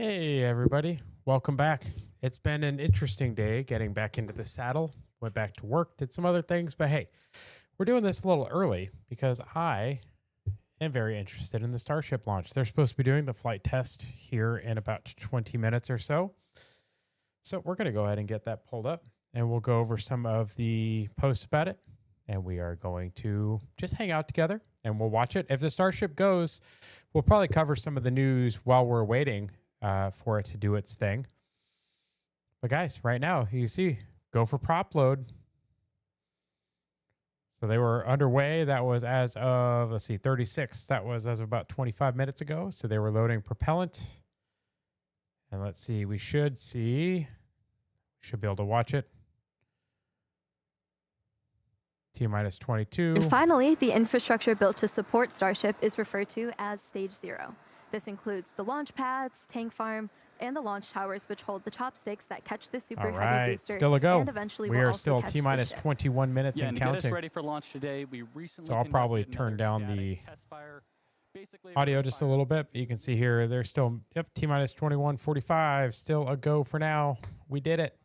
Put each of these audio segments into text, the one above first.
Hey, everybody. Welcome back. It's been an interesting day getting back into the saddle. Went back to work, did some other things, but hey, we're doing this a little early because I am very interested in the Starship launch. They're supposed to be doing the flight test here in about 20 minutes or so. So we're going to go ahead and get that pulled up and we'll go over some of the posts about it. And we are going to just hang out together and we'll watch it. If the Starship goes, we'll probably cover some of the news while we're waiting for it to do its thing. But guys, right now, you see, go for prop load. So they were underway. That was as of, 36. That was as of about 25 minutes ago. So they were loading propellant. And let's see, we should be able to watch it. T-minus 22. And finally, the infrastructure built to support Starship is referred to as Stage 0. This includes the launch pads, tank farm, and the launch towers, which hold the chopsticks that catch the super heavy booster. Still a go. And eventually we will are also still catch T-minus 21 minutes and counting. To get us ready for launch today, we recently So I'll probably turn down the audio just a little bit. But you can see here, they're still, T-minus 21:45. Still a go for now. We did it.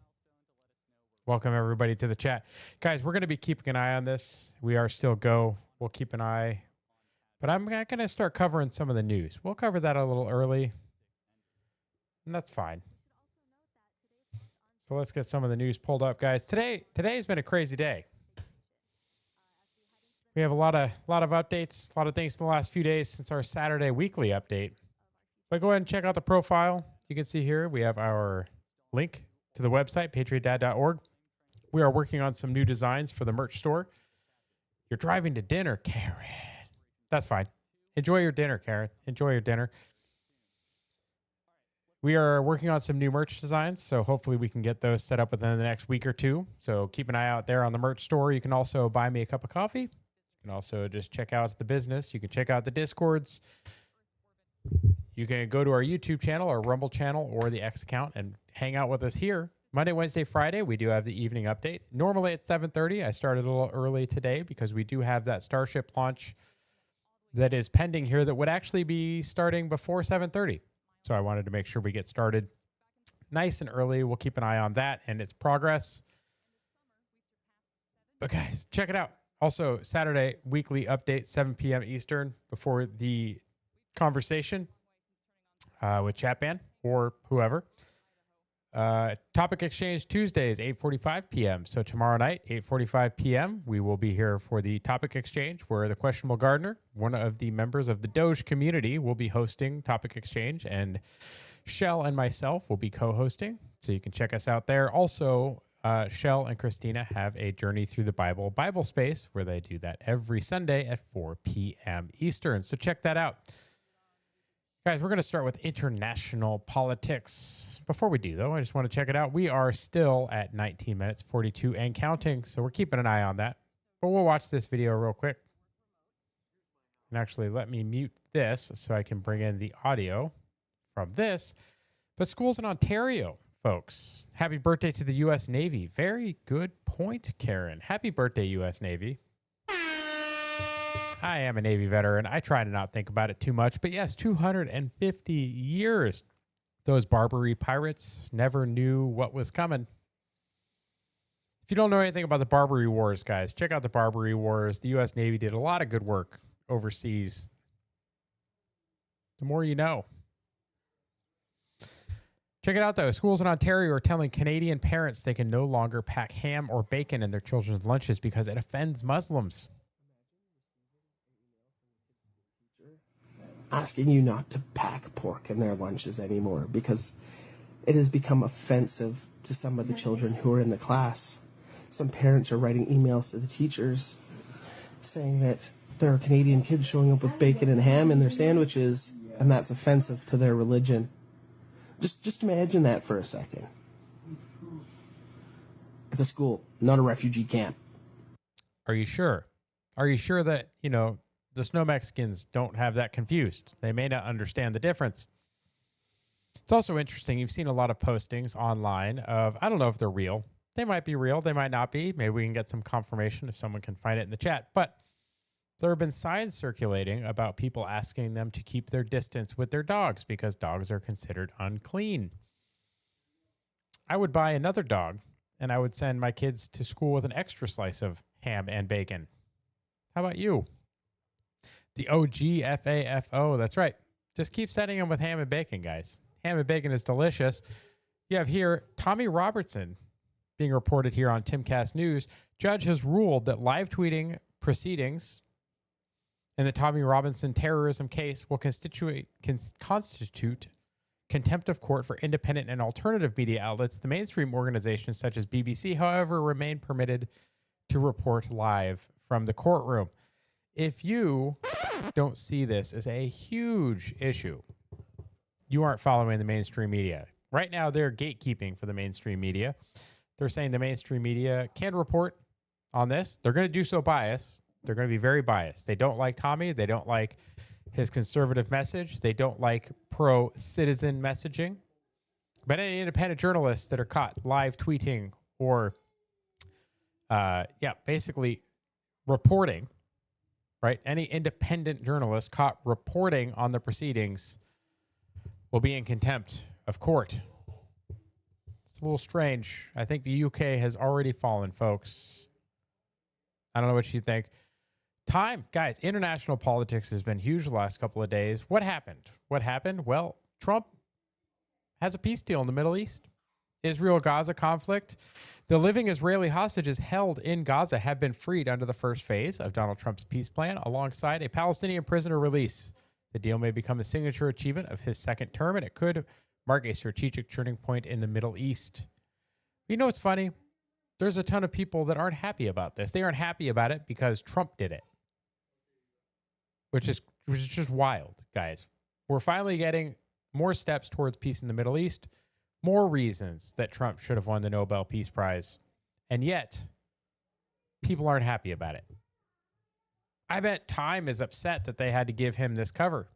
Welcome, everybody, to the chat. Guys, we're going to be keeping an eye on this. We are still go. We'll keep an eye. But I'm not going to start covering some of the news. We'll cover that a little early. And that's fine. So let's get some of the news pulled up, guys. Today's been a crazy day. We have a lot of updates, a lot of things in the last few days since our Saturday weekly update. But go ahead and check out the profile. You can see here we have our link to the website, patriotdad.org. We are working on some new designs for the merch store. You're driving to dinner, Karen. That's fine. Enjoy your dinner, Karen. Enjoy your dinner. We are working on some new merch designs, so hopefully we can get those set up within the next week or two. So keep an eye out there on the merch store. You can also buy me a cup of coffee. You can also just check out the business. You can check out the Discords. You can go to our YouTube channel, our Rumble channel, or the X account and hang out with us here. Monday, Wednesday, Friday, we do have the evening update. Normally at 7:30. I started a little early today because we do have that Starship launch that is pending here that would actually be starting before 7:30. So I wanted to make sure we get started nice and early. We'll keep an eye on that and its progress. But guys, check it out. Also, Saturday weekly update, 7 p.m. Eastern, before the conversation with Chatban or whoever. Topic exchange Tuesdays, 8:45 p.m. So tomorrow night, 8:45 p.m., we will be here for the topic exchange where the Questionable Gardener, one of the members of the Doge community, will be hosting topic exchange, and Shell and myself will be co-hosting. So you can check us out there. Also, Shell and Christina have a Journey Through the Bible space where they do that every Sunday at 4 p.m. Eastern. So check that out. Guys, we're going to start with international politics. Before we do, though, I just want to check it out. We are still at 19 minutes, 42 and counting, so we're keeping an eye on that. But we'll watch this video real quick. And actually, let me mute this so I can bring in the audio from this. But schools in Ontario, folks, happy birthday to the U.S. Navy. Very good point, Karen. Happy birthday, U.S. Navy. I am a Navy veteran. I try to not think about it too much. But yes, 250 years. Those Barbary pirates never knew what was coming. If you don't know anything about the Barbary Wars, guys, check out the Barbary Wars. The U.S. Navy did a lot of good work overseas. The more you know. Check it out, though. Schools in Ontario are telling Canadian parents they can no longer pack ham or bacon in their children's lunches because it offends Muslims. Asking you not to pack pork in their lunches anymore because it has become offensive to some of the children who are in the class. Some parents are writing emails to the teachers saying that there are Canadian kids showing up with bacon and ham in their sandwiches, and that's offensive to their religion. Just imagine that for a second. It's a school, not a refugee camp. Are you sure? Are you sure that, the Snow Mexicans don't have that confused? They may not understand the difference. It's also interesting. You've seen a lot of postings online of, I don't know if they're real. They might be real. They might not be. Maybe we can get some confirmation if someone can find it in the chat. But There have been signs circulating about people asking them to keep their distance with their dogs because dogs are considered unclean. I would buy another dog and I would send my kids to school with an extra slice of ham and bacon. How about you? The OGFAFO, that's right. Just keep sending them with ham and bacon, guys. Ham and bacon is delicious. You have here Tommy Robertson being reported here on Timcast News. Judge has ruled that live tweeting proceedings in the Tommy Robinson terrorism case will constitute contempt of court for independent and alternative media outlets. The mainstream organizations such as BBC, however, remain permitted to report live from the courtroom. If you don't see this as a huge issue, you aren't following the mainstream media. Right now, they're gatekeeping for the mainstream media. They're saying the mainstream media can report on this. They're going to do so biased. They're going to be very biased. They don't like Tommy. They don't like his conservative message. They don't like pro-citizen messaging. But any independent journalists that are caught live tweeting or, basically reporting, right? Any independent journalist caught reporting on the proceedings will be in contempt of court. It's a little strange. I think the UK has already fallen, folks. I don't know what you think. Time, guys, international politics has been huge the last couple of days. What happened? Well, Trump has a peace deal in the Middle East. Israel-Gaza conflict. The living Israeli hostages held in Gaza have been freed under the first phase of Donald Trump's peace plan alongside a Palestinian prisoner release. The deal may become a signature achievement of his second term, and it could mark a strategic turning point in the Middle East. You know what's funny? There's a ton of people that aren't happy about this. They aren't happy about it because Trump did it, which is just wild, guys. We're finally getting more steps towards peace in the Middle East, more reasons that Trump should have won the Nobel Peace Prize, and yet people aren't happy about it. I bet Time is upset that they had to give him this cover.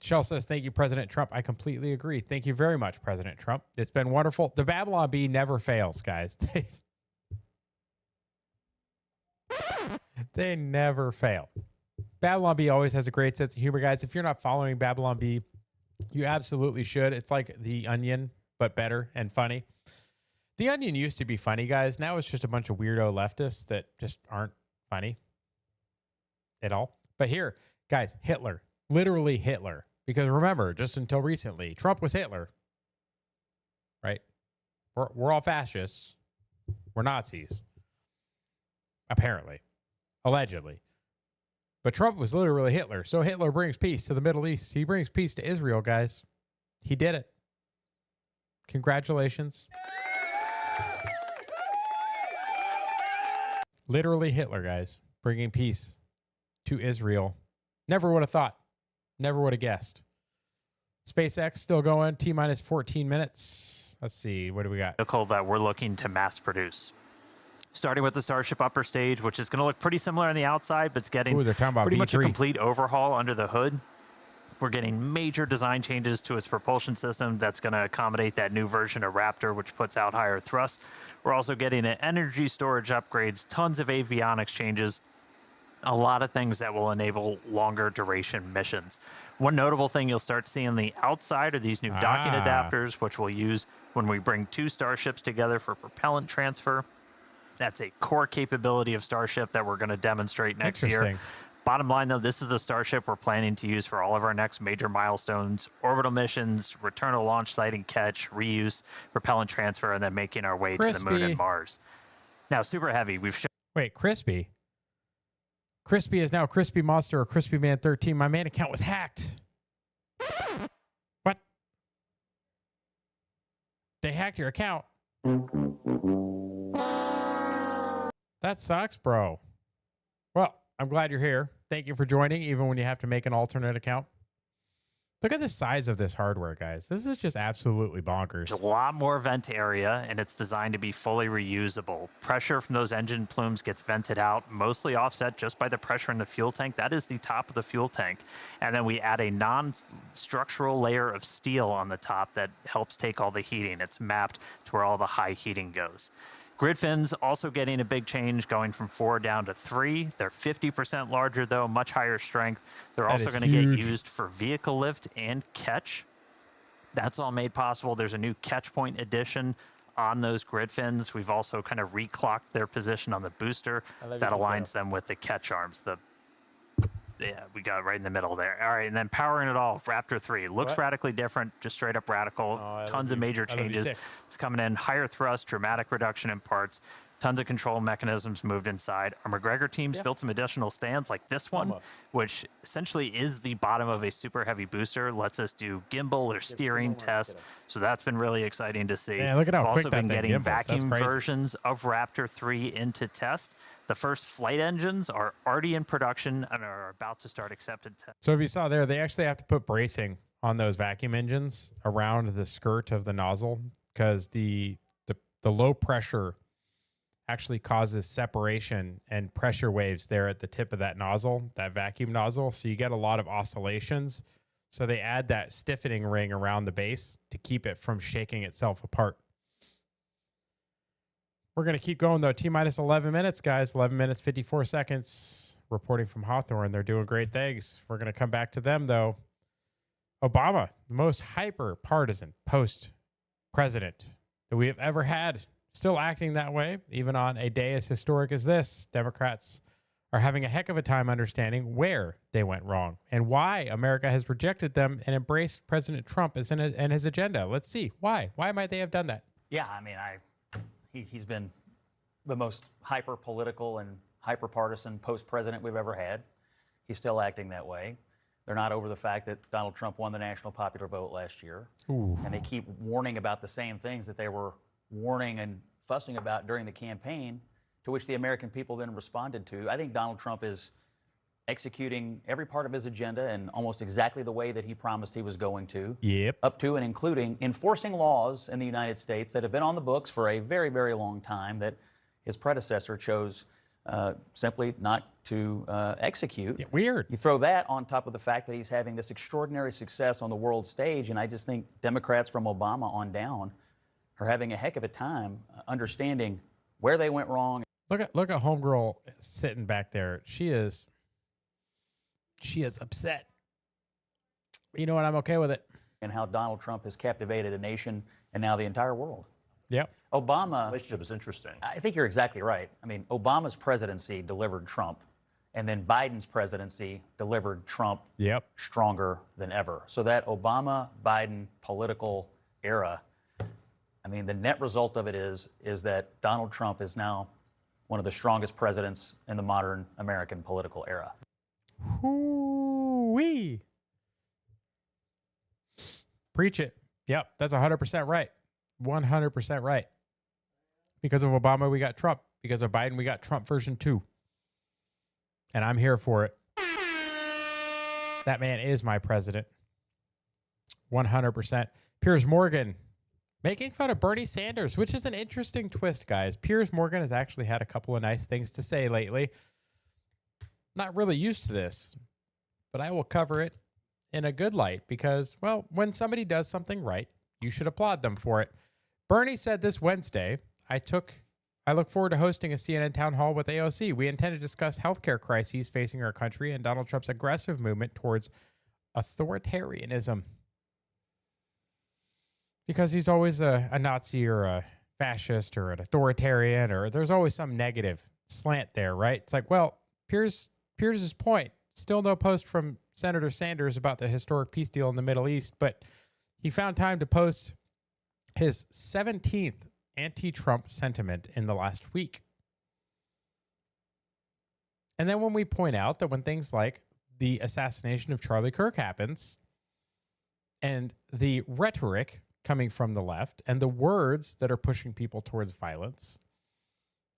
Shell says, thank you, President Trump. I completely agree. Thank you very much, President Trump. It's been wonderful. The Babylon Bee never fails, guys. They never fail. Babylon Bee always has a great sense of humor, guys. If you're not following Babylon Bee, you absolutely should. It's like The Onion, but better and funny. The Onion used to be funny, guys. Now it's just a bunch of weirdo leftists that just aren't funny at all. But here, guys, Hitler. Literally Hitler. Because remember, just until recently, Trump was Hitler. Right? We're all fascists. We're Nazis. Apparently. Allegedly. But Trump was literally Hitler. So Hitler brings peace to the Middle East. He brings peace to Israel, guys. He did it. Congratulations. Literally Hitler, guys. Bringing peace to Israel. Never would have thought. Never would have guessed. SpaceX still going. T-minus 14 minutes. Let's see. What do we got? Vehicle that we're looking to mass produce. Starting with the Starship upper stage, which is going to look pretty similar on the outside, but it's getting Ooh, they're talking about pretty much a V3. complete overhaul under the hood. We're getting major design changes to its propulsion system that's going to accommodate that new version of Raptor, which puts out higher thrust. We're also getting an energy storage upgrades, tons of avionics changes, a lot of things that will enable longer duration missions. One notable thing you'll start seeing on the outside are these new docking adapters, which we'll use when we bring two Starships together for propellant transfer. That's a core capability of Starship that we're going to demonstrate next year. Bottom line, though, this is the Starship we're planning to use for all of our next major milestones: orbital missions, return to launch site and catch, reuse, propellant transfer, and then making our way to the moon and Mars. Now, super heavy. Wait, Crispy? Crispy is now Crispy Monster or Crispy Man 13. My main account was hacked. What? They hacked your account. That sucks, bro. Well, I'm glad you're here. Thank you for joining, even when you have to make an alternate account. Look at the size of this hardware, guys. This is just absolutely bonkers. There's a lot more vent area, and it's designed to be fully reusable. Pressure from those engine plumes gets vented out, mostly offset just by the pressure in the fuel tank. That is the top of the fuel tank. And then we add a non-structural layer of steel on the top that helps take all the heating. It's mapped to where all the high heating goes. Grid fins also getting a big change, going from 4 down to 3. They're 50% larger, though, much higher strength. They're That also is going to get huge. used for vehicle lift and catch. That's all made possible. There's a new catch point addition on those grid fins. We've also kind of reclocked their position on the booster that aligns them with the catch arms. Yeah, we got it right in the middle there. All right, and then powering it all, Raptor 3. Looks What? radically different, just straight up radical. Oh, Tons of major changes. It's coming in higher thrust, dramatic reduction in parts, tons of control mechanisms moved inside. Our McGregor team's built some additional stands like this one, which essentially is the bottom of a super heavy booster. Lets us do gimbal or steering tests. So that's been really exciting to see. Man, look at how We've quick also that been thing getting gimbals. That's vacuum crazy. versions of Raptor 3 into test. The first flight engines are already in production and are about to start accepted tests. So if you saw there, they actually have to put bracing on those vacuum engines around the skirt of the nozzle because the low pressure actually causes separation and pressure waves there at the tip of that nozzle, that vacuum nozzle. So you get a lot of oscillations. So they add that stiffening ring around the base to keep it from shaking itself apart. We're going to keep going, though. T-minus 11 minutes, guys. 11 minutes, 54 seconds. Reporting from Hawthorne. They're doing great things. We're going to come back to them, though. Obama, the most hyper-partisan post-president that we have ever had. Still acting that way, even on a day as historic as this. Democrats are having a heck of a time understanding where they went wrong and why America has rejected them and embraced President Trump and his agenda. Let's see. Why? Why might they have done that? Yeah, I mean, he's been the most hyper-political and hyper-partisan post-president we've ever had. He's still acting that way. They're not over the fact that Donald Trump won the national popular vote last year. Ooh. And they keep warning about the same things that they were warning and fussing about during the campaign, to which the American people then responded to. I think Donald Trump is executing every part of his agenda in almost exactly the way that he promised he was going to. Yep. Up to and including enforcing laws in the United States that have been on the books for a very, very long time that his predecessor chose simply not to execute. Yeah, weird. You throw that on top of the fact that he's having this extraordinary success on the world stage, and I just think Democrats from Obama on down are having a heck of a time understanding where they went wrong. Look at homegirl sitting back there. She is upset. You know what? I'm okay with it. And how Donald Trump has captivated a nation and now the entire world. Yep. Obama, Relationship is interesting. I think you're exactly right. I mean, Obama's presidency delivered Trump, and then Biden's presidency delivered Trump Yep. stronger than ever. So that Obama-Biden political era, I mean, the net result of it is that Donald Trump is now one of the strongest presidents in the modern American political era. Hoo-wee. Preach it. Yep, that's 100% right. 100% right. Because of Obama, we got Trump. Because of Biden, we got Trump version 2. And I'm here for it. That man is my president. 100%. Piers Morgan making fun of Bernie Sanders, which is an interesting twist, guys. Piers Morgan has actually had a couple of nice things to say lately. Not really used to this, but I will cover it in a good light because, well, when somebody does something right, you should applaud them for it. Bernie said this Wednesday, I look forward to hosting a CNN town hall with AOC. We intend to discuss healthcare crises facing our country and Donald Trump's aggressive movement towards authoritarianism. Because he's always a Nazi or a fascist or an authoritarian, or there's always some negative slant there, right? It's like, well, Piers's point, still no post from Senator Sanders about the historic peace deal in the Middle East, but he found time to post his 17th anti-Trump sentiment in the last week. And then when we point out that when things like the assassination of Charlie Kirk happens and the rhetoric coming from the left and the words that are pushing people towards violence,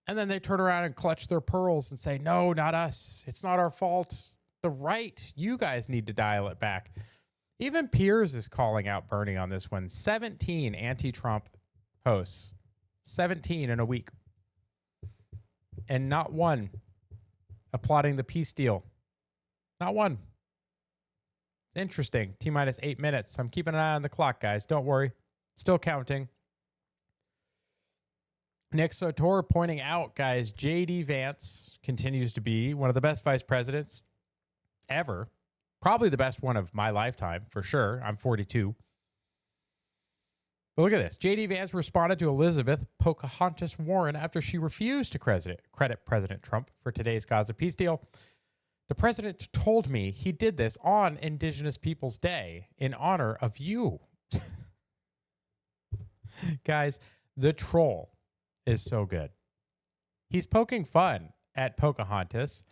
and then they turn around and clutch their pearls and say, no, not us. It's not our fault. The right. You guys need to dial it back. Even Piers is calling out Bernie on this one. 17 anti-Trump posts. 17 in a week. And not one applauding the peace deal. Not one. Interesting. T-minus 8 minutes. I'm keeping an eye on the clock, guys. Don't worry. Still counting. Nick Sotor pointing out, guys, J.D. Vance continues to be one of the best vice presidents ever. Probably the best one of my lifetime, for sure. I'm 42. But look at this. J.D. Vance responded to Elizabeth Pocahontas Warren after she refused to credit President Trump for today's Gaza peace deal. The president told me he did this on Indigenous Peoples Day in honor of you. Guys, the troll is so good. He's poking fun at Pocahontas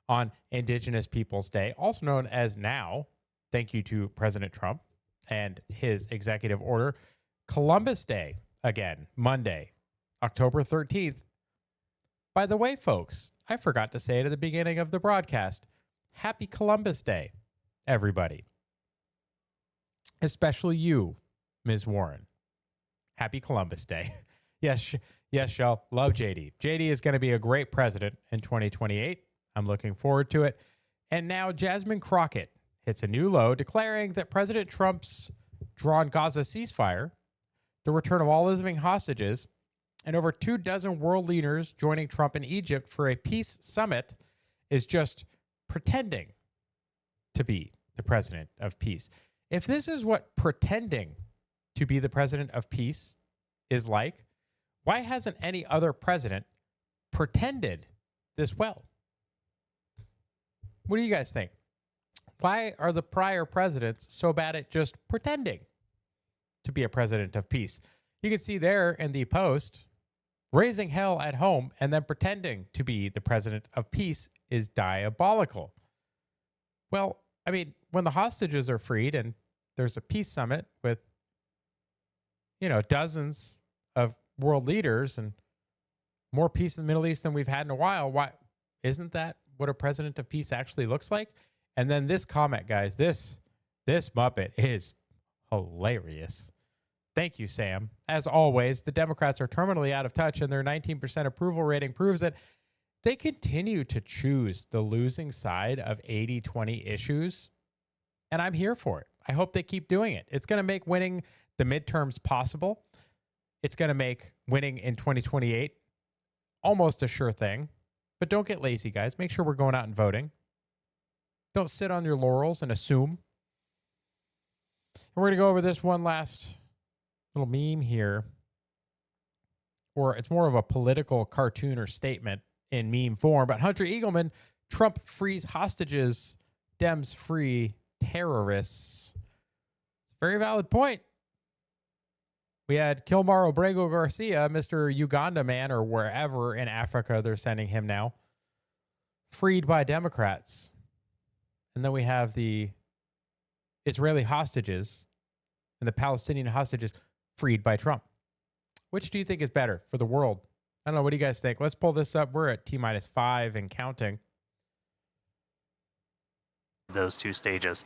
on Indigenous Peoples Day, also known as now, thank you to President Trump and his executive order, Columbus Day, again, Monday, October 13th. By the way, folks, I forgot to say it at the beginning of the broadcast. Happy Columbus Day, everybody. Especially you, Ms. Warren. Happy Columbus Day. Yes, Shell. Love JD. JD is going to be a great president in 2028. I'm looking forward to it. And now Jasmine Crockett hits a new low, declaring that President Trump's drawn Gaza ceasefire, the return of all living hostages, and over 24 world leaders joining Trump in Egypt for a peace summit is just pretending to be the president of peace. If this is what pretending to be the president of peace is like, why hasn't any other president pretended this well? What do you guys think? Why are the prior presidents so bad at just pretending to be a president of peace? You can see there in the post, raising hell at home and then pretending to be the president of peace is diabolical. Well, I mean, when the hostages are freed and there's a peace summit with, dozens of world leaders and more peace in the Middle East than we've had in a while, why isn't that what a president of peace actually looks like? And then this comment, guys, this Muppet is hilarious. Thank you, Sam. As always, the Democrats are terminally out of touch, and their 19% approval rating proves that they continue to choose the losing side of 80-20 issues, and I'm here for it. I hope they keep doing it. It's going to make winning the midterms possible. It's going to make winning in 2028 almost a sure thing. But don't get lazy, guys. Make sure we're going out and voting. Don't sit on your laurels and assume. And we're going to go over this one last little meme here. Or it's more of a political cartoon or statement in meme form. But Hunter Eagleman, Trump frees hostages, Dems free terrorists. It's a very valid point. We had Kilmar Obrego Garcia, Mr. Uganda man, or wherever in Africa they're sending him now, freed by Democrats. And then we have the Israeli hostages and the Palestinian hostages freed by Trump. Which do you think is better for the world? I don't know. What do you guys think? Let's pull this up. We're at T-5 and counting. Those two stages.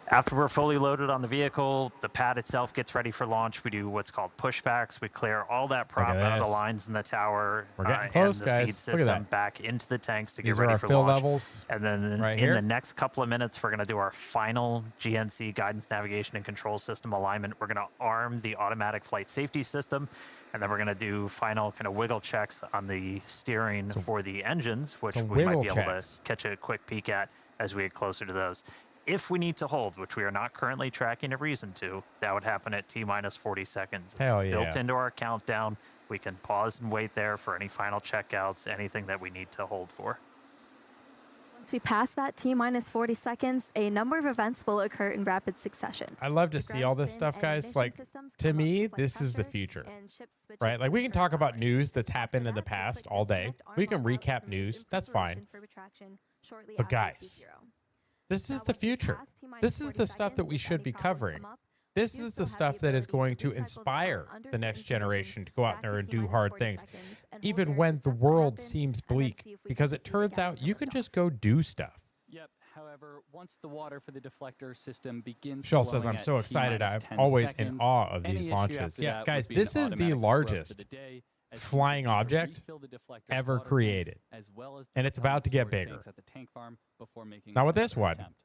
After we're fully loaded on the vehicle, the pad itself gets ready for launch. We do what's called pushbacks. We clear all that prop out of the lines in the tower. We're getting close, and the guys. feed Look at system that. back into the tanks to These get are ready our for fill launch. levels. And then right in here. the next couple of minutes, we're going to do our final GNC guidance, navigation, and control system alignment. We're going to arm the automatic flight safety system. And then we're going to do final kind of wiggle checks on the steering for the engines, which we might be able to catch a quick peek at as we get closer to those. If we need to hold, which we are not currently tracking a reason to, that would happen at T-minus 40 seconds. Hell yeah. Built into our countdown, we can pause and wait there for any final checkouts, anything that we need to hold for. Once we pass that T-minus 40 seconds, a number of events will occur in rapid succession. I love to see all this stuff, guys. Like, to me, this is the future, right? Like, we can talk about news that's happened in the past all day. We can recap news. That's fine. But guys, this is the future. This is the stuff that we should be covering. This is the stuff that is going to inspire the next generation to go out there and do hard things, even when the world seems bleak, because it turns out you can just go do stuff. Yep. However, once the water for the deflector system begins Shell flowing says, I'm at so excited. I'm 10 always seconds, in awe of any these issue launches. after Yeah, that guys, would be an this is the automatic scrub for largest the day, as flying soon as we object refill the deflector's ever water created. tanks, as well as And the it's about to get storage bigger. tanks at the tank farm before making Not with this another one. attempt.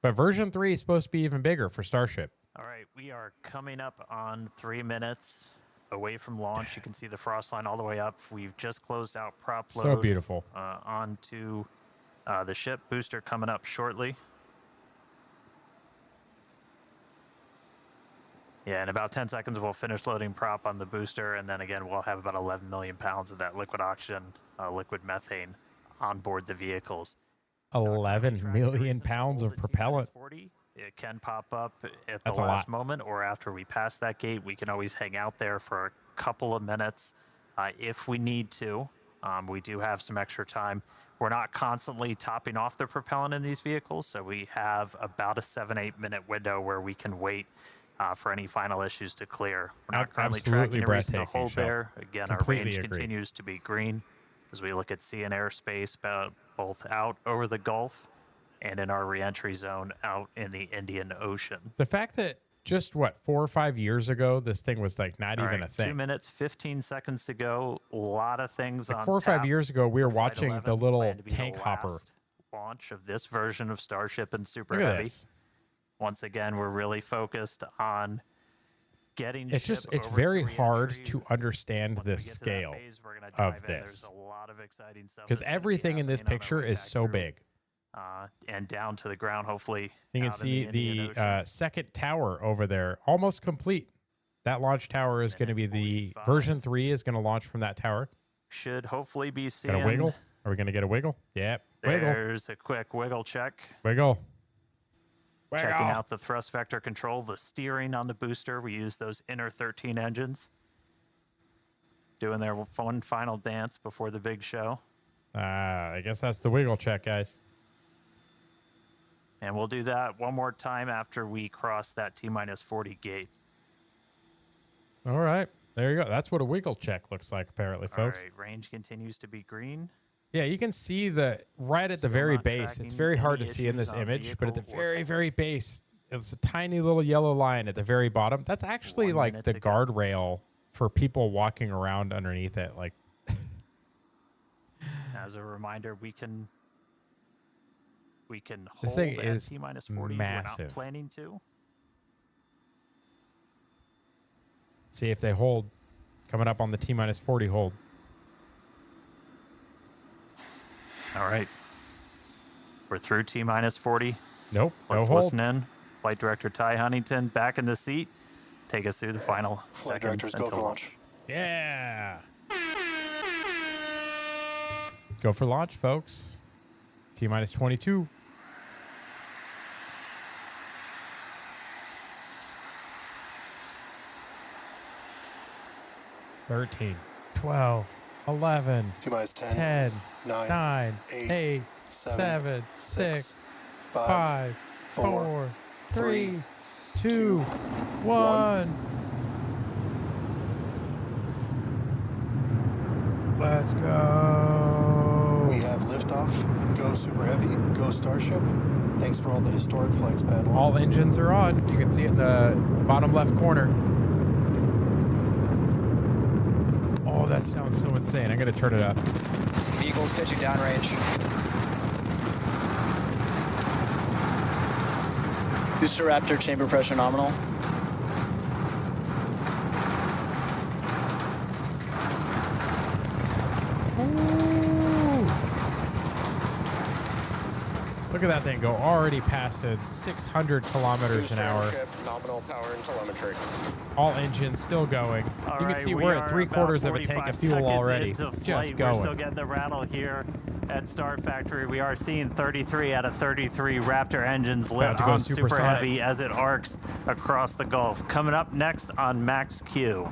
But version 3 is supposed to be even bigger for Starship. All right, we are coming up on 3 minutes. away from launch. You can see the frost line all the way up. We've just closed out prop load. So beautiful. Onto the ship. Booster coming up shortly. Yeah, in about 10 seconds, we'll finish loading prop on the booster, and then again, we'll have about 11 million pounds of that liquid oxygen, liquid methane on board the vehicles. 11 million pounds of propellant. It can pop up at That's the a last lot. moment or after we pass that gate. We can always hang out there for a couple of minutes if we need to. We do have some extra time. We're not constantly topping off the propellant in these vehicles, so we have about a 7-8 minute window where we can wait for any final issues to clear. We're not currently Absolutely tracking a reason to breathtaking, hold Shel. there. Again, Completely our range agree. continues to be green as we look at sea and airspace, both out over the Gulf and in our reentry zone out in the Indian Ocean. The fact that just 4 or 5 years ago, this thing was like not All even right, a thing. 2 minutes, 15 seconds to go. A lot of things Like on 4 or 5 tap years ago, we were for Flight watching 11. the little Planned to be the tank hopper. last launch of this version of Starship and Super Look at Heavy. this. Once again, we're really focused on getting It's ship just, it's over very to hard reentry. to understand Once the we get to that scale phase, we're gonna of dive in. this. There's a lot of exciting stuff because that's gonna be everything in this happening on our picture way is back so through, big. and down to the ground, hopefully. You can out in see Indian the Ocean. second tower over there, almost complete. That launch tower is going to be the 45. version 3 is going to launch from that tower. Should hopefully be seeing. Got a wiggle? Are we going to get a wiggle? Yep. Wiggle. There's a quick wiggle check. Wiggle. Wiggle. Checking out the thrust vector control, the steering on the booster. We use those inner 13 engines. Doing their one final dance before the big show. I guess that's the wiggle check, guys. And we'll do that one more time after we cross that T-minus 40 gate. All right. There you go. That's what a wiggle check looks like, apparently, folks. All right, range continues to be green. Yeah, you can see the right at the Still very not base. It's tracking very hard any to see in this issues on image, but at the vehicle very, or- very base, it's a tiny little yellow line at the very bottom. That's actually 1 like minute the to go. guardrail for people walking around underneath it. Like, As a reminder, we can This hold thing at is T-minus 40. We're massive. not planning to. see if they hold. Coming up on the T-minus 40 hold. All right. We're through T-minus 40. Nope. Let's no hold. listen in. Flight Director Ty Huntington back in the seat. Take us through the final Flight seconds directors go until for launch. Yeah. Go for launch, folks. T-minus 22. $13, $12, $11, T-minus 10, 10, 9, 9, 8, 8, 7, 7, 6, 6, 5, 5, 4, 4, 3, 3, 2, 2, 1. Let's go. We have liftoff. Go Super Heavy. Go Starship. Thanks for all the historic flights, Padawan. All engines are on. You can see it in the bottom left corner. Oh, that sounds so insane. I'm going to turn it up. Vehicles pitching downrange. Booster Raptor chamber pressure nominal. Ooh. Look at that thing go. Already past 600 kilometers an hour. Nominal power and telemetry. All engines still going. All You can right, see we we're are at 3/4 of a tank 45 of fuel seconds already. into Just flight. going. We're still getting the rattle here at Star Factory. We are seeing 33 out of 33 Raptor engines About lit to go on Super supersonic. Heavy as it arcs across the Gulf. Coming up next on Max Q.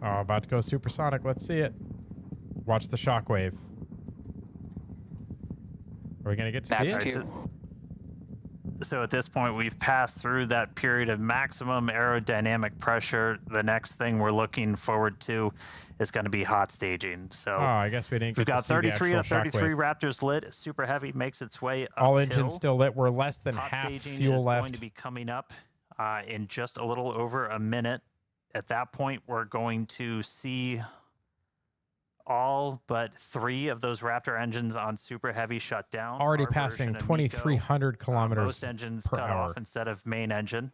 Oh, about to go supersonic. Let's see it. Watch the shockwave. Are we going to get to see Max it? Q. So at this point, we've passed through that period of maximum aerodynamic pressure. The next thing we're looking forward to is going to be hot staging. So Oh, I guess we didn't we've get to got see the 33 out actual of 33 shockwave. Raptors lit. Super Heavy makes its way uphill. All engines still lit. We're less than Hot half staging fuel is left. going to be coming up in just a little over a minute. At that point, we're going to see all but 3 of those Raptor engines on super heavy shut down. Already Our version passing of Miko, 2,300 kilometers most engines per cut hour. off instead of main engine.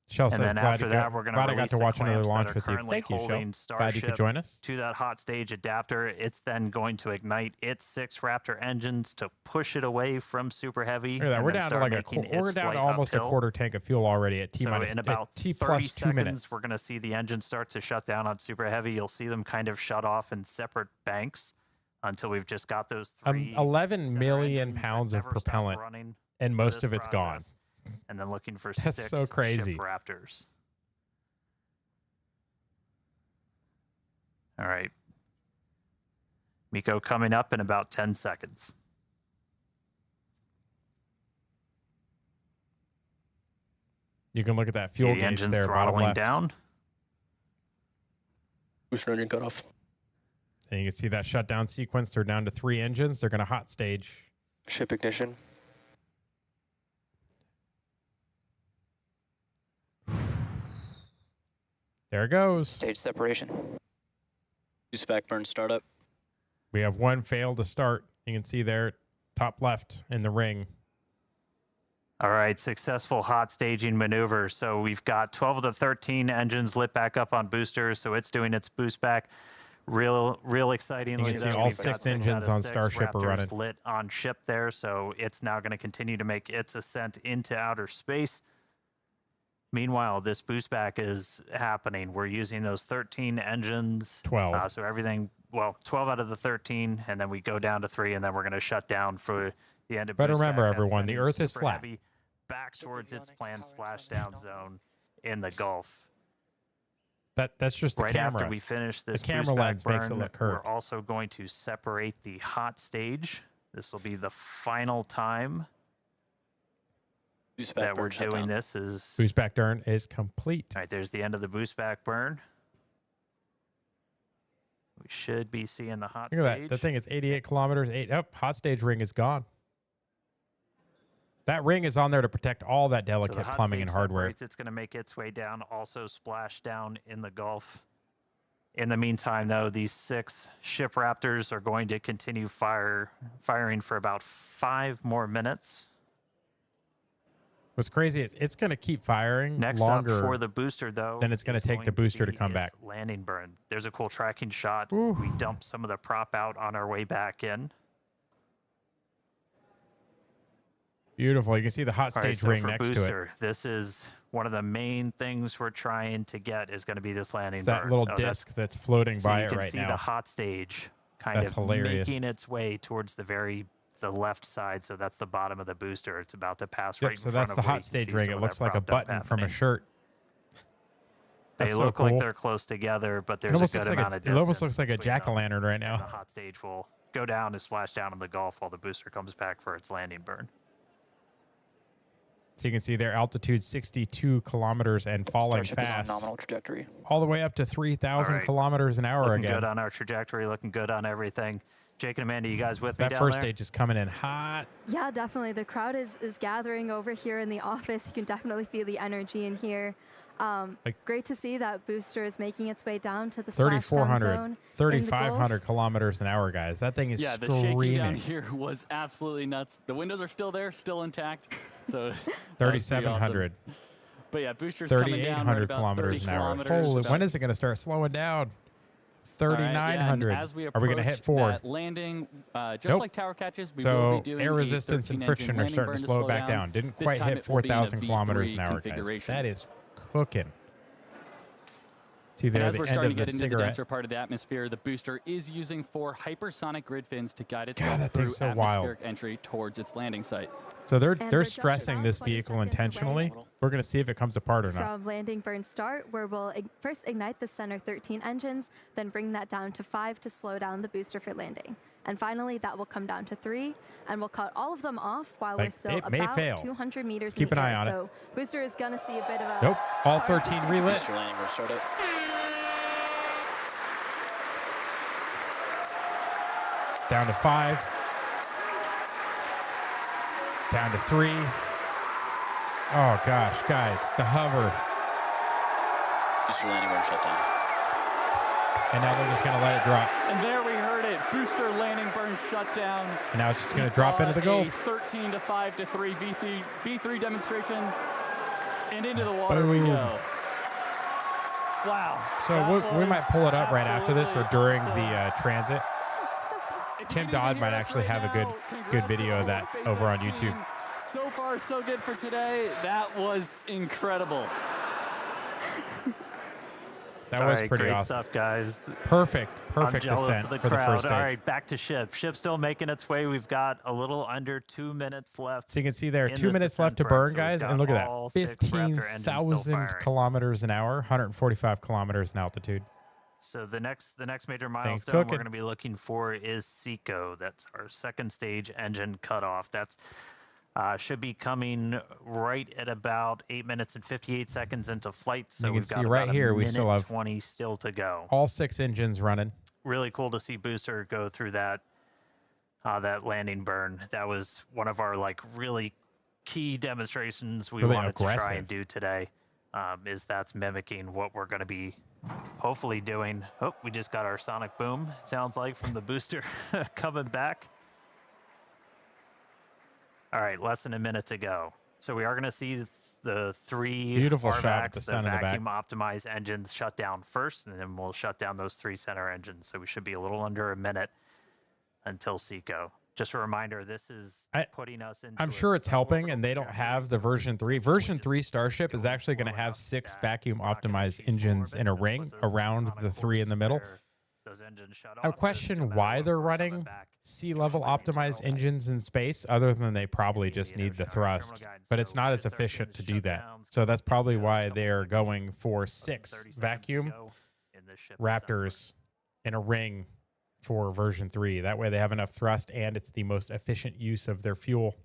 Shell And says, then glad, after that, we're going glad I got release to the watch another clamps that launch are with you. currently Thank you, Shell. holding Glad you could Starship join us. to that hot stage adapter. It's then going to ignite its 6 Raptor engines to push it away from super heavy. Look at that. and We're then down to start like making we're its down to flight almost uphill. a quarter tank of fuel already at T So minus in about T 30 plus 2 seconds, minutes. we're going to see the engines start to shut down on super heavy. You'll see them kind of shut off in separate banks until we've just got those 3 11 center million engines that pounds of never stop propellant, running and for most this of it's gone. process. And then looking for That's 6 so crazy. ship Raptors. All right. Miko coming up in about 10 seconds. You can look at that fuel See gauge the engines there, bottom throttling left. down. Booster engine cut off. And you can see that shutdown sequence. They're down to 3 engines. They're going to hot stage. Ship ignition. There it goes. Stage separation. Use back burn startup. We have 1 fail to start. You can see there, top left in the ring. All right, successful hot staging maneuver. So we've got 12 of the 13 engines lit back up on boosters, so it's doing its boost back. Real exciting. You can see all 6 engines on Starship are running. Lit on ship there, so it's now going to continue to make its ascent into outer space. Meanwhile, this boost back is happening. We're using those 13 engines. 12. So everything, 12 out of the 13, and then we go down to 3, and then we're going to shut down for the end of But boost remember, back. everyone, That's the sending Earth is super flat. heavy back towards its planned splashdown zone in the Gulf. That's just the Right camera. after we finish this camera boost back lens makes it burn, look curved. we're also going to separate the hot stage. This will be the final time Boost back that burn we're shut doing down. this. Is Boost back burn is complete. all right, there's the end of the boost back burn. We should be seeing the hot Look at stage. that. The thing is 88 kilometers. Hot stage ring is gone. That ring is on there to protect all that So the delicate hot plumbing stage and hardware. separates. It's going to make its way down, also splash down in the Gulf. In the meantime, though, these 6 ship Raptors are going to continue firing for about 5 more minutes. What's crazy is it's going to keep firing Next longer up for the booster, though, then it's gonna is take the going booster to be come its back. landing burn. There's a cool tracking shot. Ooh. We dumped some of the prop out on our way back in. Beautiful. You can see the hot All right, stage so ring for next to it. booster, this is one of the main things we're trying to get is going to be this landing It's burn. that little Oh, disc that's floating so by you it can right see now. the hot stage kind That's of hilarious. making its way towards the left side. So that's the bottom of the booster. It's about to pass Yep, right so in front that's of the where you hot can stage see ring. some It of looks that like a prop dump button from a happening. shirt. They That's so look like cool. they're close together, but It there's a almost good looks like amount of it distance. almost looks like a between them. jack-o'-lantern right And now. the hot stage will go down and splash down in the Gulf while the booster comes back for its landing burn. So you can see their altitude 62 kilometers and falling Starship is on fast, nominal trajectory. all the way up to 3,000 All right. kilometers an hour Looking again. good on our trajectory, looking good on everything. Jake and Amanda, you guys with me That down first there? stage is coming in hot. Yeah, definitely. The crowd is gathering over here in the office. You can definitely feel the energy in here. Great to see that booster is making its way down to the splashdown 3,400, zone in the 3,500 Gulf. kilometers an hour, guys. That thing is Yeah, the screaming. shaking down here was absolutely nuts. The windows are still there, still intact. So that was pretty 3,700, awesome. But yeah, boosters coming down right 3,800 about 30 kilometers an hour. kilometers. Holy, about- when is it going to start slowing down? All right, yeah, and 3,900. as we Are we going to hit approach 4? that landing, just Nope. like tower catches, we will So be doing air a resistance and 13-engine friction are landing starting burn to slow it back down. Didn't This quite time hit it will be in a 4,000 kilometers an V3 hour, guys. configuration. That is cooking. See And there, as the we're end starting of to the get into the cigarette. denser part of the atmosphere, the booster is using 4 hypersonic grid fins to guide God, itself that through thing's so wild. atmospheric entry towards its landing site. So they're And we're just stressing about this 20 vehicle seconds intentionally. away We're going to see if it comes apart or not. From landing burn start, where we'll first ignite the center 13 engines, then bring that down to 5 to slow down the booster for landing. And finally, that will come down to 3, and we'll cut all of them off while we're Like, still it may about fail. 200 meters Keep in the an air. eye on it. So booster is going to see a bit of a... Nope, all 13 relit. Booster landing burn startup. Down to 5. Down to 3. Oh gosh, guys, the hover. Booster landing burn shut down. And now they're just going to let it drop. And there we heard it. Booster landing burn shut down. And now it's just going to drop into the Gulf. 13 to 5 to 3 V3 demonstration. And into the water we Boom. go. Wow. So we might pull it up right after this or during the transit. Tim Dodd might actually have a good video of that over on YouTube. So far, so good for today. That was incredible. That was pretty great awesome. Stuff, guys. Perfect I'm jealous descent of the for the crowd. first stage. All right, back to ship. Ship still making its way. We've got a little under 2 minutes left. So you can see there, in 2 this minutes left to descent burn, so we've guys. got And look at that, all 6 Raptor engines still 15,000 firing. kilometers an hour, 145 kilometers in altitude. So the next major milestone cooking. we're going to be looking for is SECO. That's our second stage engine cutoff. That's should be coming right at about 8 minutes and 58 seconds into flight. So You can we've got see right about here, a we still minute have 20 still to go. All 6 engines running. Really cool to see Booster go through that that landing burn. That was one of our really key demonstrations we Really wanted to try aggressive. and do today. Is that's mimicking what we're going to be hopefully doing. Oh, we just got our sonic boom, sounds like, from the booster coming back. All right, less than a minute to go. So we are going to see the 3 Beautiful shot RVACs, with the sun in the back. vacuum optimized engines shut down first, and then we'll shut down those 3 center engines. So we should be a little under a minute until SECO. Just a reminder, this is putting us into I'm a sure it's helping, suborbital and they don't have the version 3. Version 3 Starship is actually going to have 6 vacuum optimized engines in a ring around the 3 in the middle. Those engines shut I off. question why they're running sea-level optimized engines in space, other than they probably just need the thrust. But it's not as efficient to do that. So that's probably why they're going for 6 vacuum Raptors in a ring for version 3. That way they have enough thrust, and it's the most efficient use of their fuel.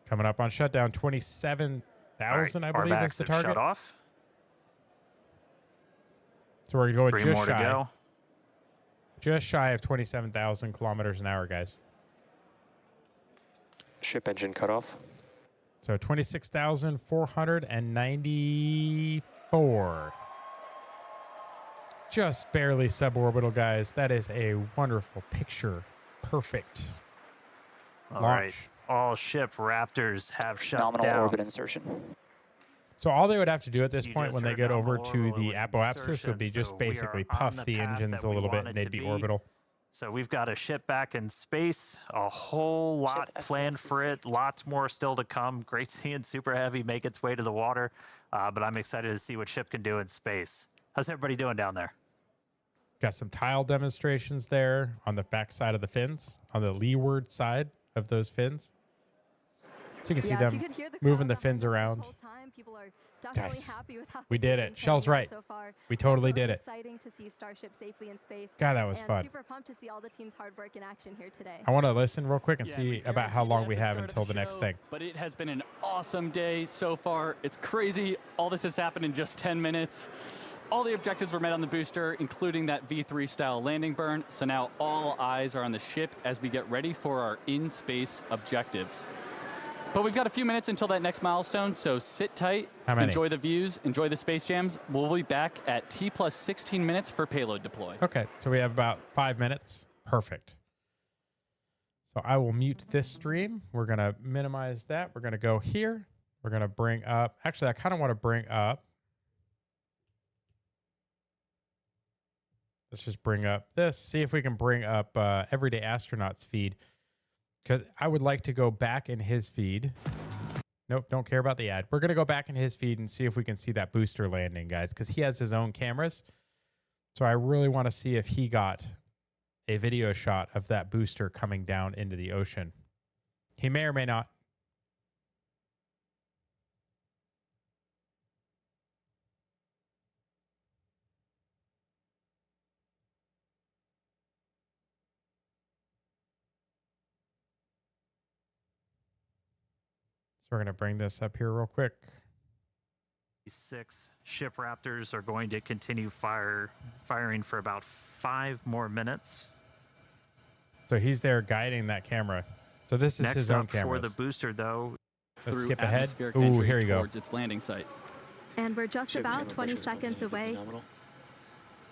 Coming up on shutdown, 27,000, I believe, is the target. Shut off. So we're going to go with 3 more to just shy. go. Just shy of 27,000 kilometers an hour, guys. Ship engine cutoff. So 26,494. Just barely suborbital, guys. That is a wonderful picture. Perfect. All launch. right. All ship Raptors have shut Nominal down. orbit insertion. So all they would have to do at this You point just when they heard get over nominal to orbital the apoapsis would be insertion, just so we are basically on puff the the path engines that a we little bit wanted and they'd to be be. orbital. So we've got a ship back in space, a whole lot Ship planned STS for it, lots more still to come. Great seeing Super Heavy make its way to the water, but I'm excited to see what ship can do in space. How's everybody doing down there? Got some tile demonstrations there on the back side of the fins, on the leeward side of those fins. So you can see If them you could hear the moving the crowd fins behind us around. this whole time, people are definitely Guys, happy with how we things did have it. been Shell's turning out right. so far. We totally Also did it. Exciting to see Starship safely in space. God, that was and fun. Super pumped to see all the team's hard work in action here today. I want to listen real quick and Yeah, see we about how guaranteed long it we at the have start of until the the next show, thing. But it has been an awesome day so far. It's crazy. All this has happened in just 10 minutes. All the objectives were met on the booster, including that V3 style landing burn. So now all eyes are on the ship as we get ready for our in-space objectives. But we've got a few minutes until that next milestone, so sit tight, How many? enjoy the views, enjoy the space jams. We'll be back at T plus 16 minutes for payload deploy. Okay, so we have about 5 minutes. Perfect. So I will mute this stream. We're going to minimize that. We're going to go here. We're going to bring up, actually, I kind of want to bring up, let's just bring up this, see if we can bring up Everyday Astronauts feed, because I would like to go back in his feed. Nope, don't care about the ad. We're going to go back in his feed and see if we can see that booster landing, guys, because he has his own cameras. So I really want to see if he got a video shot of that booster coming down into the ocean. He may or may not. So we're going to bring this up here real quick. 6 ship Raptors are going to continue firing for about 5 more minutes. So he's there guiding that camera. So this is Next his own up camera. for the booster, though, Let's Through skip ahead. atmospheric Ooh, entry here you go. towards its landing site. And we're just Ship about channel 20 pressure seconds away. nominal.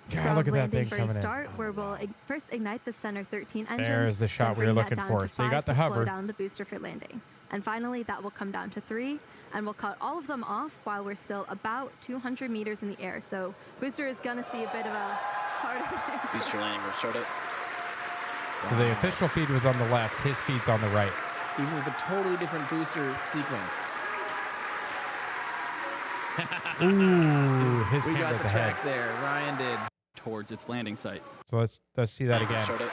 God, From look at that landing thing burn coming in. start, where we'll first ignite the center 13 engines. There's the shot then we were bring that looking down for. to So you 5 got the to hover. slow down the booster for landing. And finally, that will come down to 3, and we'll cut all of them off while we're still about 200 meters in the air. So booster is gonna see a bit of a harder landing. Booster landing burn startup. So the official feed was on the left. His feed's on the right. Even with a totally different booster sequence. Ooh, his We got camera's the ahead. track there. Ryan did. Towards its landing site. So let's see that again. Startup.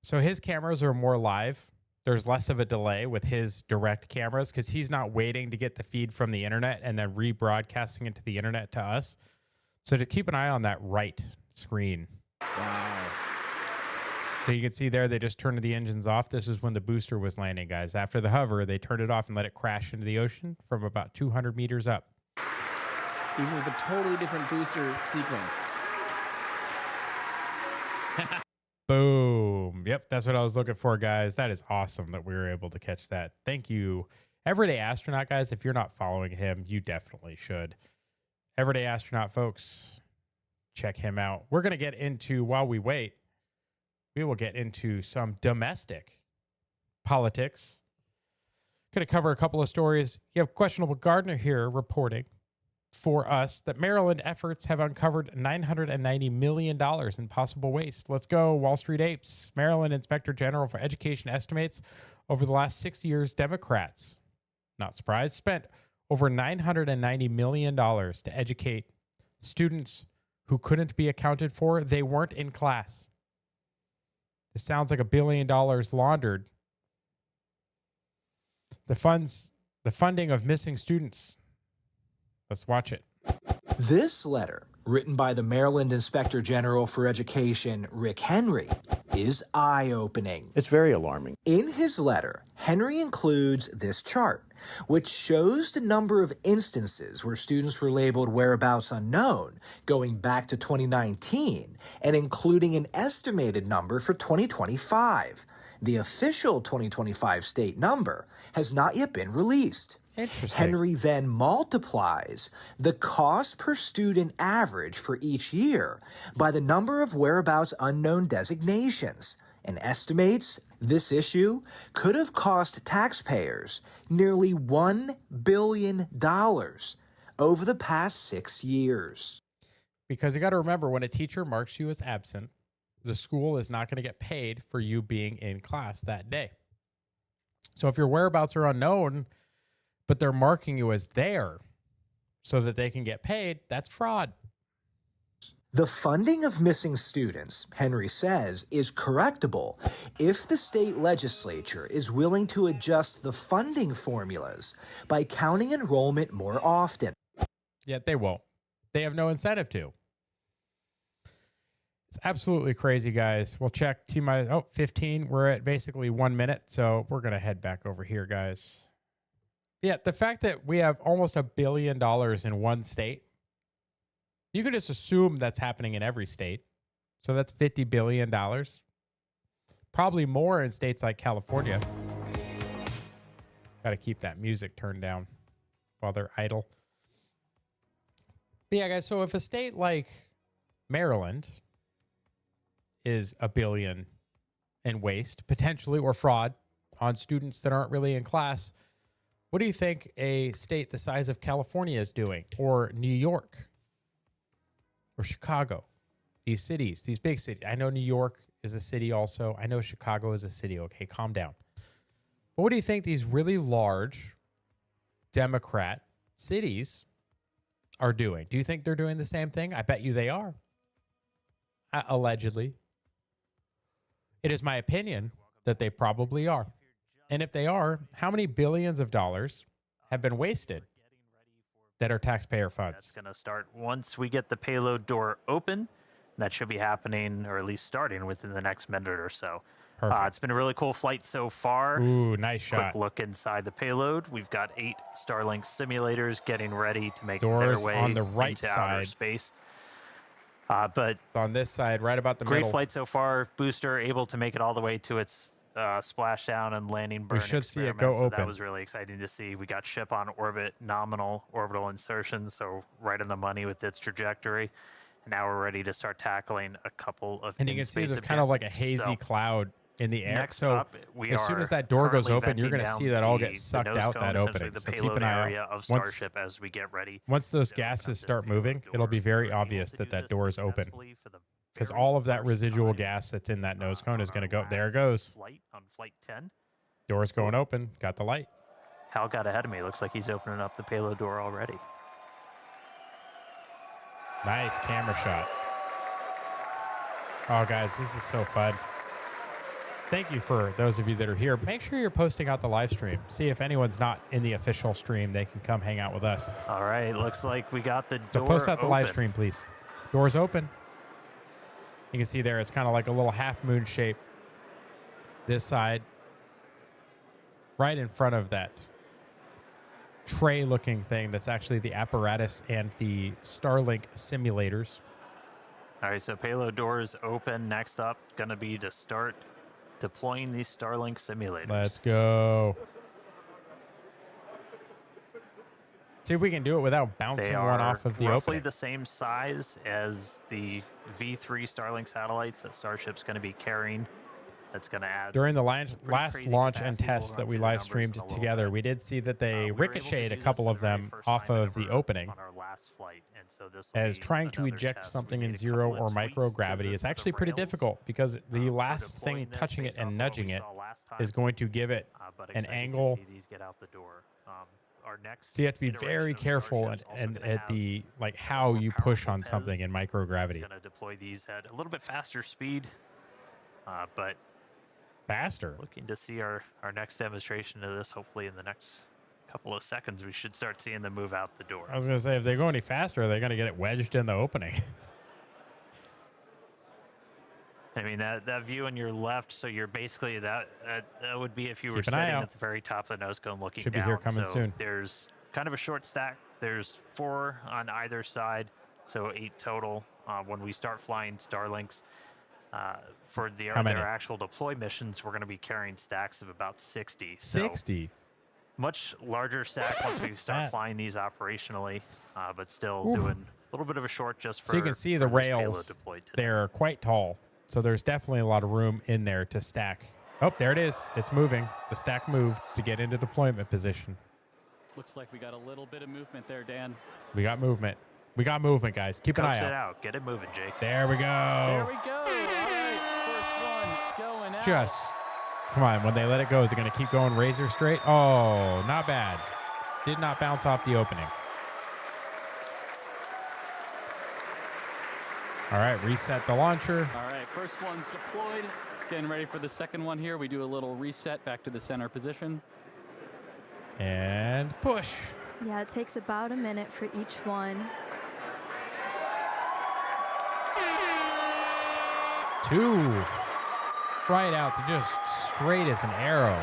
So his cameras are more live. There's less of a delay with his direct cameras because he's not waiting to get the feed from the internet and then rebroadcasting it to the internet to us. So to keep an eye on that right screen. Wow. So you can see there, they just turned the engines off. This is when the booster was landing, guys. After the hover, they turned it off and let it crash into the ocean from about 200 meters up. Even with a totally different booster sequence. Boom. Yep, that's what I was looking for, guys. That is awesome that we were able to catch that. Thank you. Everyday Astronaut, guys. If you're not following him, you definitely should. Everyday Astronaut, folks, check him out. We're going to get into, while we wait, we will get into some domestic politics. Going to cover a couple of stories. You have Questionable Gardener here reporting for us that Maryland efforts have uncovered $990 million in possible waste. Let's go, Wall Street Apes. Maryland Inspector General for Education estimates over the last 6 years, Democrats, not surprised, spent over $990 million to educate students who couldn't be accounted for. They weren't in class. This sounds like $1 billion laundered. The funding of missing students. Let's watch it. This letter, written by the Maryland Inspector General for Education, Rick Henry, is eye-opening. It's very alarming. In his letter, Henry includes this chart, which shows the number of instances where students were labeled whereabouts unknown going back to 2019 and including an estimated number for 2025. The official 2025 state number has not yet been released. Interesting. Henry then multiplies the cost per student average for each year by the number of whereabouts unknown designations and estimates this issue could have cost taxpayers nearly $1 billion over the past 6 years. Because you got to remember, when a teacher marks you as absent, the school is not going to get paid for you being in class that day. So if your whereabouts are unknown, but they're marking you as there so that they can get paid, that's fraud. The funding of missing students, Henry says, is correctable if the state legislature is willing to adjust the funding formulas by counting enrollment more often. Yet they won't. They have no incentive to. It's absolutely crazy, guys. We'll check T-minus 15. We're at basically 1 minute, so we're going to head back over here, guys. Yeah, the fact that we have almost $1 billion in one state, you could just assume that's happening in every state. So that's $50 billion. Probably more in states like California. Got to keep that music turned down while they're idle. But yeah, guys, so if a state like Maryland is $1 billion in waste, potentially, or fraud on students that aren't really in class, what do you think a state the size of California is doing? Or New York? Or Chicago? These cities, these big cities. I know New York is a city also. I know Chicago is a city. Okay, calm down. But what do you think these really large Democrat cities are doing? Do you think they're doing the same thing? I bet you they are. Allegedly. It is my opinion that they probably are. And if they are, how many billions of dollars have been wasted that are taxpayer funds? That's going to start once we get the payload door open. That should be happening, or at least starting within the next minute or so. It's been a really cool flight so far. Ooh, nice shot. Quick look inside the payload. We've got 8 Starlink simulators getting ready to make Doors their way on the right into side. outer space. But it's on this side, right about the great middle. flight so far. Booster able to make it all the way to its splashdown and landing burn. We should see it go so open. That was really exciting to see. We got ship on orbit, nominal orbital insertion, so right in the money with its trajectory. And now we're ready to start tackling a couple of And you can see in-space there's kind of like a objectives. hazy So cloud in the air. next So up, we as soon are as that door goes currently open, you're going venting to see down that all the get sucked nose out cone, that essentially opening. the So keep payload an eye area out. of Starship as we get ready. Once those to open up gases this start payload moving, door. it'll be very We were able obvious to that do that this door is open. successfully for the Because very all of that first residual time, gas that's in that nose cone on is going to our go. There it last goes. Flight on flight 10. Door's going open. Got the light. Hal got ahead of me. Looks like he's opening up the payload door already. Nice camera shot. Oh, guys, this is so fun. Thank you for those of you that are here. Make sure you're posting out the live stream. See if anyone's not in the official stream, they can come hang out with us. All right, looks like we got the So door post out the live open. stream, please. Door's open. You can see there, it's kind of like a little half moon shape. This side, right in front of that tray looking thing that's actually the apparatus and the Starlink simulators. All right, so payload door is open. Next up, going to be to start deploying these Starlink simulators. Let's go. See if we can do it without bouncing They one are off of the roughly opening. the same size as the V3 Starlink satellites that Starship's going to be carrying. That's going to add During the pretty last crazy launch and capacity. We'll test run that we through the live numbers streamed in a little together, bit. we did see that they We were able to ricocheted do a this couple for of the very them first off time of the ever opening. on our last flight, and so this will As be trying to another eject test. something We in made a 0 couple or of tweaks microgravity to is the actually pretty rails, difficult because the for last thing deploying this touching it based off and of what nudging we it saw last time. is going to give it But an excited to angle. see these get out the door. Our next So you have to be iteration very of careful Starship's also and gonna at have the like a how more you push powerful on something Pez. in microgravity. It's going to deploy these at a little bit faster speed, but Faster. looking to see our next demonstration of this. Hopefully in the next couple of seconds, we should start seeing them move out the door. I was going to say, if they go any faster, they're going to get it wedged in the opening. I mean, that view on your left, so you're basically, that would be if you were Keep an eye sitting out. at the very top of the nose cone looking Should be down. here coming so soon. There's kind of a short stack. There's 4 on either side, so 8 total. When we start flying Starlinks, for their actual deploy missions, we're going to be carrying stacks of about 60. 60? So much larger stack once we start flying these operationally, but still doing a little bit of a short just for. So you can see the for this payload rails, deployed today. they're quite tall. So there's definitely a lot of room in there to stack. Oh, there it is. It's moving. The stack moved to get into deployment position. Looks like we got a little bit of movement there, Dan. We got movement. We got movement, guys. Keep an Coax eye it out. out. Get it moving, Jake. There we go. There we go. All right, first one going out. Just, come on. When they let it go, is it going to keep going razor straight? Oh, not bad. Did not bounce off the opening. All right, reset the launcher. All right, first one's deployed. Getting ready for the second one here. We do a little reset back to the center position. And push. Yeah, it takes about a minute for each one. 2. Right out to just straight as an arrow.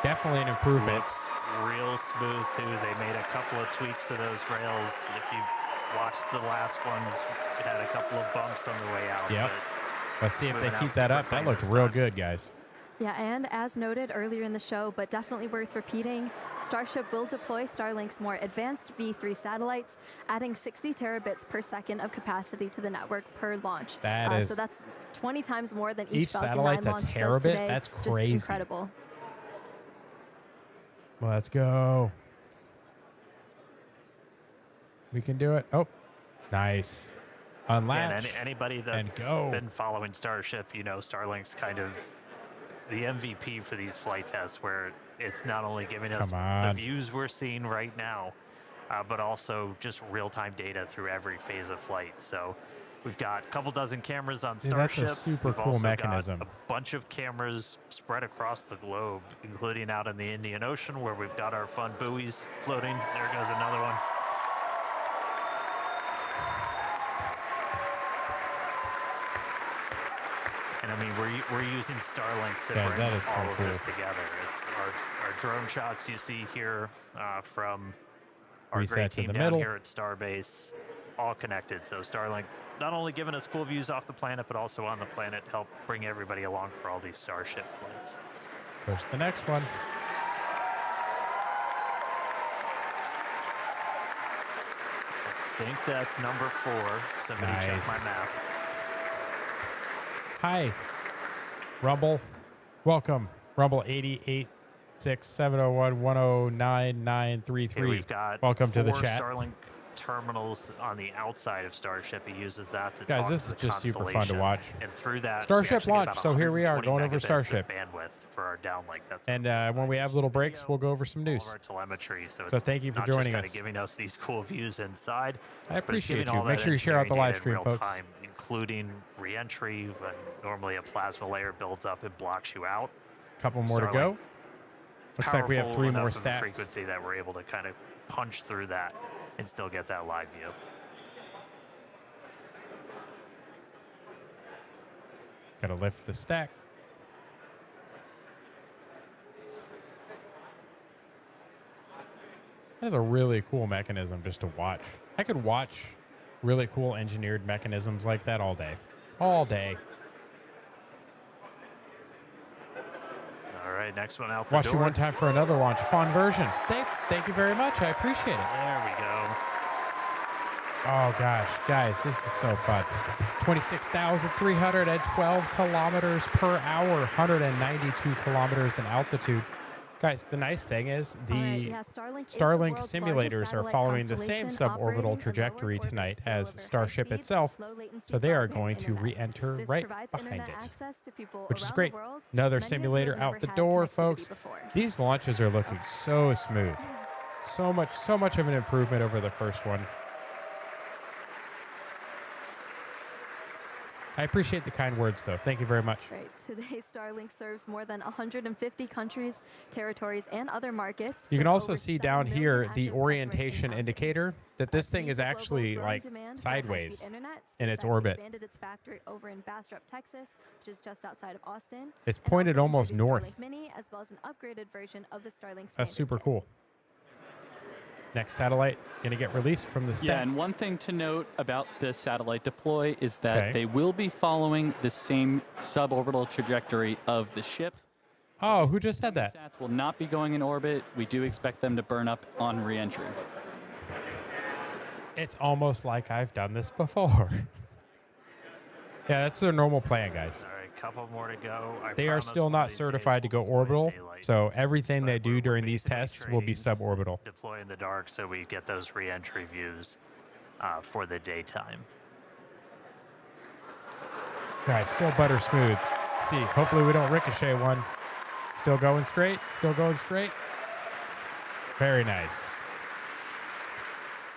Definitely an improvement. Looks real smooth too. They made a couple of tweaks to those rails. If you watched the last ones, it had a couple of bumps on the way out. Yep. but Let's see if they moving out keep that super up. That clean looked this real time. good, guys. Yeah, and as noted earlier in the show, but definitely worth repeating, Starship will deploy Starlink's more advanced V3 satellites, adding 60 terabits per second of capacity to the network per launch. That is- so that's 20 times more than Each each Falcon 9 satellite's a launch does terabit? today. That's Just crazy. incredible. Let's go. We can do it. Oh, nice. Unlatch. And anybody and that's go. been following Starship, you know Starlink's kind of the MVP for these flight tests, where it's not only giving us Come on. the views we're seeing right now, but also just real-time data through every phase of flight. So we've got a couple dozen cameras on Dude, that's a Starship. super We've cool also got mechanism. a bunch of cameras spread across the globe, including out in the Indian Ocean, where we've got our fun buoys floating. There goes another one. And I mean, we're using Starlink to Guys, bring that is so all of this cool. together. It's our drone shots you see here from our Reset great to team the down middle. here at Starbase, all connected. So Starlink not only giving us cool views off the planet, but also on the planet, help bring everybody along for all these Starship flights. Push the next one. think that's number 4. Somebody check my Nice. math. Hi, Rumble. Welcome. Rumble 886-701-109933. Okay, we've got Welcome to the 4 chat. Starlink terminals on the outside of Starship. He uses that to Guys, talk this to is the just super fun to constellation. watch. And through that, Starship we actually get launched, about so here we are 120 going over megabits of Starship. bandwidth for our downlink. That's And when we have little breaks, we'll go over some all news. of our telemetry. So, So it's thank you for not joining just us. giving us these cool views inside. I but it's appreciate giving you. all Make that sure you share out the engineering live data in stream, real folks. time, including reentry when normally a plasma layer builds up and blocks you out. Couple more to Starlink, go. Looks like we have powerful 3 more enough of a stats. frequency that we're able to kind of punch through that and still get that live view. Gotta lift the stack. That is a really cool mechanism just to watch. I could watch really cool engineered mechanisms like that all day. All day. All right, next one out the Watch door. you one time for another launch. Fun version. Thank you very much. I appreciate it. There we go. Oh gosh, guys, this is so fun. 26,312 kilometers per hour, 192 kilometers in altitude. Guys, the nice thing is the Starlink simulators are following the same suborbital trajectory tonight as Starship itself, so they are going to re-enter right behind it, which is great. Another simulator out the door, folks. These launches are looking so smooth. So much of an improvement over the first one. I appreciate the kind words, though. Thank you very much. Right. Today, Starlink serves more than 150 countries, territories, and other markets. You can with also over see 7 down million here active the customers orientation in indicator that this thing is Meet the global actually growing like demand for high-speed sideways internet, in its SpaceX orbit. expanded its factory over in Bastrop, Texas, which is just outside of Austin. It's and pointed also almost introduced north. Starlink Mini, as well as an upgraded version of the Starlink That's standard super kit. cool. Next satellite going to get released from the stack. Yeah, and one thing to note about this satellite deploy is that Okay. they will be following the same suborbital trajectory of the ship. Oh, who just said that? Sats will not be going in orbit. We do expect them to burn up on reentry. It's almost like I've done this before. Yeah, that's their normal plan, guys. All right, couple more to go. They are still not certified to go orbital, so everything they do during these tests will be suborbital. Deploy in the dark so we get those re-entry views for the daytime. Guys, still butter smooth. Let's see, hopefully we don't ricochet one. Still going straight, still going straight. Very nice.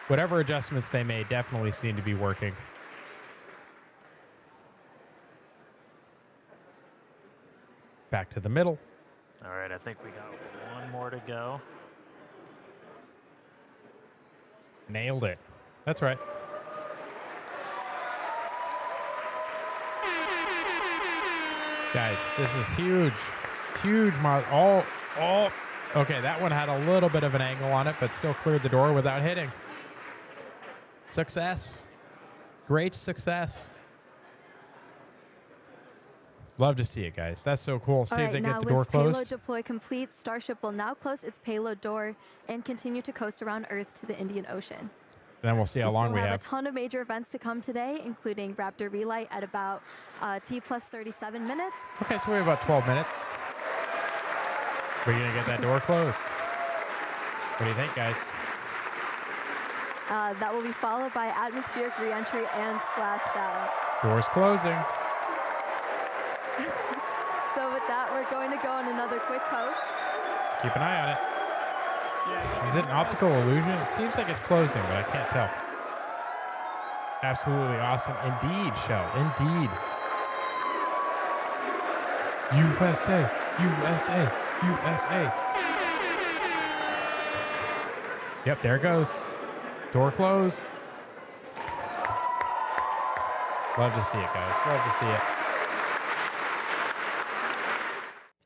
Whatever adjustments they made definitely seem to be working. Back to the middle. All right, I think we got one more to go. Nailed it. That's right. Guys, this is huge. Huge. Okay, that one had a little bit of an angle on it, but still cleared the door without hitting. Success. Great success. Love to see it, guys. That's so cool. See if they get the door with closed. payload deploy complete, Starship will now close its payload door and continue to coast around Earth to the Indian Ocean. Then we'll see how long we still have. a ton of major events to come today, including Raptor Relight at about T plus 37 minutes. Okay, so we have about 12 minutes. We're going to get that door closed. What do you think, guys? That will be followed by atmospheric reentry and splashdown. Door's closing. So with that, we're going to go on another quick coast. Let's keep an eye on it. Is it an optical illusion? It seems like it's closing, but I can't tell. Absolutely awesome. Indeed, Shell. Indeed. USA. USA. USA. Yep, there it goes. Door closed. Love to see it, guys. Love to see it.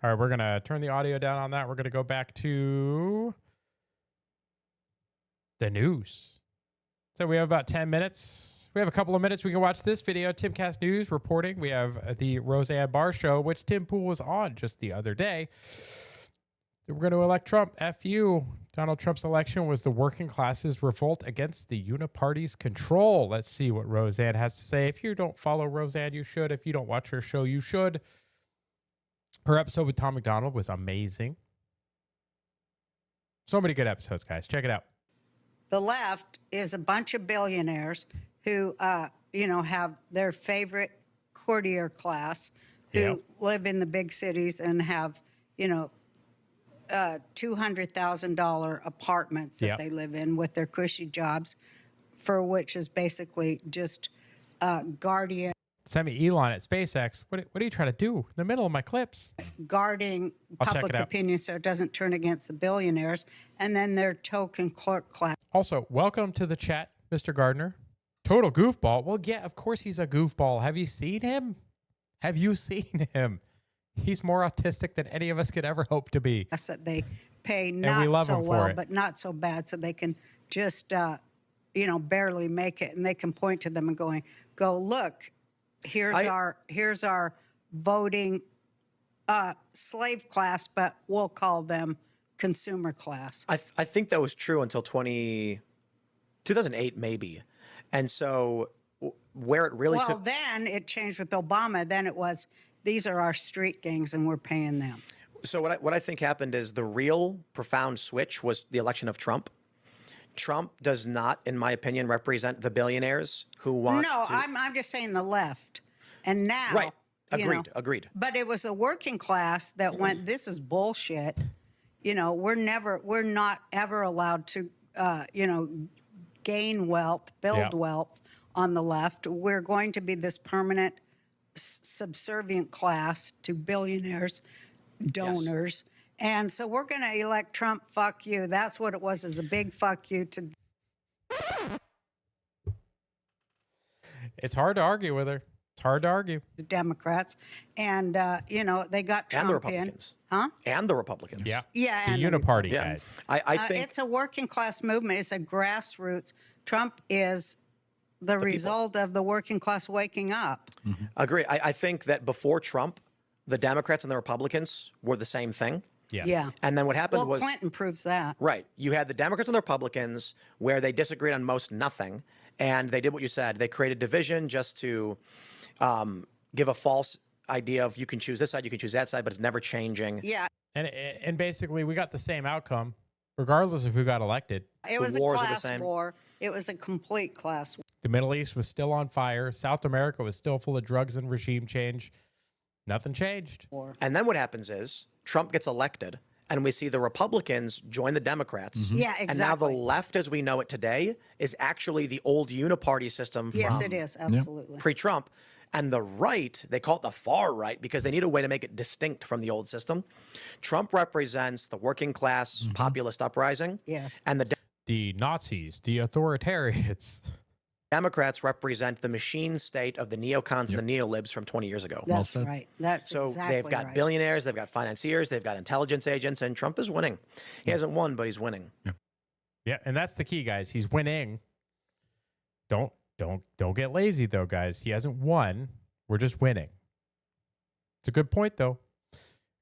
All right, we're going to turn the audio down on that. We're going to go back to the news. So we have about 10 minutes. We have a couple of minutes. We can watch this video. Timcast News reporting. We have the Roseanne Barr show, which Tim Pool was on just the other day. We're going to elect Trump. F you. Donald Trump's election was the working class's revolt against the uniparty's control. Let's see what Roseanne has to say. If you don't follow Roseanne, you should. If you don't watch her show, you should. Her episode with Tom McDonald was amazing. So many good episodes, guys. Check it out. The left is a bunch of billionaires who, have their favorite courtier class who live in the big cities and have, $200,000 apartments that they live in with their cushy jobs, for which is basically just guardian. Send me Elon at SpaceX. What are you trying to do in the middle of my clips? Guarding public opinion so it doesn't turn against the billionaires. And then their token clerk class. Also, welcome to the chat, Mr. Gardner. Total goofball. Well, yeah, of course he's a goofball. Have you seen him? Have you seen him? He's more autistic than any of us could ever hope to be. That's that they pay not so well, but not so bad, so they can just, barely make it. And they can point to them and go, look, here's our voting slave class, but we'll call them consumer class. I think that was true until 2008, maybe. And so where it really took... Well, then it changed with Obama. Then it was, these are our street gangs and we're paying them. So what I think happened is the real profound switch was the election of Trump. Trump does not, in my opinion, represent the billionaires who want No, I'm just saying the left. And now... Right. Agreed. But it was a working class that went, this is bullshit. We're not ever allowed to, gain wealth, build wealth on the left. We're going to be this permanent subservient class to billionaires, donors. Yes. And so we're going to elect Trump. Fuck you. That's what it was, is a big fuck you to. It's hard to argue with her. It's hard to argue. The Democrats. And, they got Trump and the Republicans. Huh? And the Republicans. Yeah. Yeah. The uniparty, guys. I think it's a working class movement. It's a grassroots. Trump is the result of the working class waking up. Mm-hmm. Agreed. I think that before Trump, the Democrats and the Republicans were the same thing. Yes. Yeah. And then what happened was... Clinton proves that. Right. You had the Democrats and the Republicans where they disagreed on most nothing. And they did what you said. They created division just to give a false idea of you can choose this side, you can choose that side, but it's never changing. Yeah. And basically, we got the same outcome, regardless of who got elected. It was a class war. It was a complete class war. The Middle East was still on fire. South America was still full of drugs and regime change. Nothing changed. And then what happens is Trump gets elected, and we see the Republicans join the Democrats. Mm-hmm. Yeah, exactly. And now the left, as we know it today, is actually the old uniparty system from it is, absolutely. Pre-Trump. And the right, they call it the far right because they need a way to make it distinct from the old system. Trump represents the working class populist uprising. Yes. And the Nazis, the authoritarians. Democrats represent the machine state of the neocons and the neolibs from 20 years ago. That's right. That's so exactly they've got right. billionaires, they've got financiers, they've got intelligence agents, and Trump is winning. He hasn't won, but he's winning. Yeah, and that's the key, guys. He's winning. Don't get lazy though, guys. He hasn't won. We're just winning. It's a good point though.